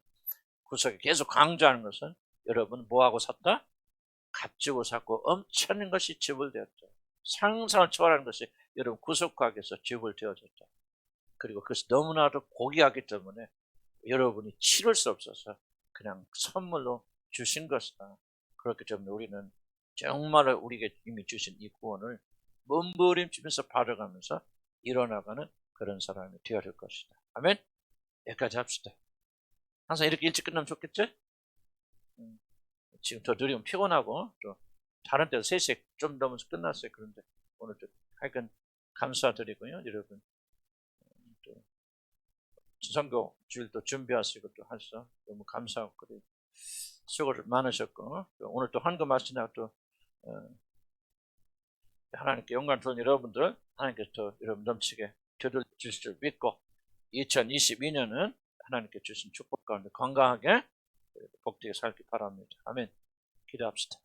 구속이 계속 강조하는 것은 여러분 뭐하고 샀다? 값주고 샀고 엄청난 것이 지불되었죠. 상상을 초월하는 것이 여러분 구속하기 위해서 지불되어졌죠. 그리고 그것이 너무나도 고귀하기 때문에 여러분이 치를 수 없어서 그냥 선물로 주신 것이다. 그렇기 때문에 우리는 정말 우리에게 이미 주신 이 구원을 몸부림치면서 받아가면서 일어나가는 그런 사람이 되어야 될 것이다. 아멘? 여기까지 합시다. 항상 이렇게 일찍 끝나면 좋겠죠? 지금 더 느리면 피곤하고 또 다른 때도 3시에 좀 넘어서 끝났어요. 그런데 오늘 좀 하여간 감사드리고요. 여러분 또 선교 주일도 준비하시고 또 하셔서 너무 감사하고 그래 수고를 많으셨고 또 오늘 또 헌금하시나 또 하나님께 영광 돌린 여러분들 하나님께서 또 여러분 넘치게 되돌려 주실 줄 믿고 2022년은 하나님께 주신 축복 가운데 건강하게 복되게 살기 바랍니다. 아멘. 기도합시다.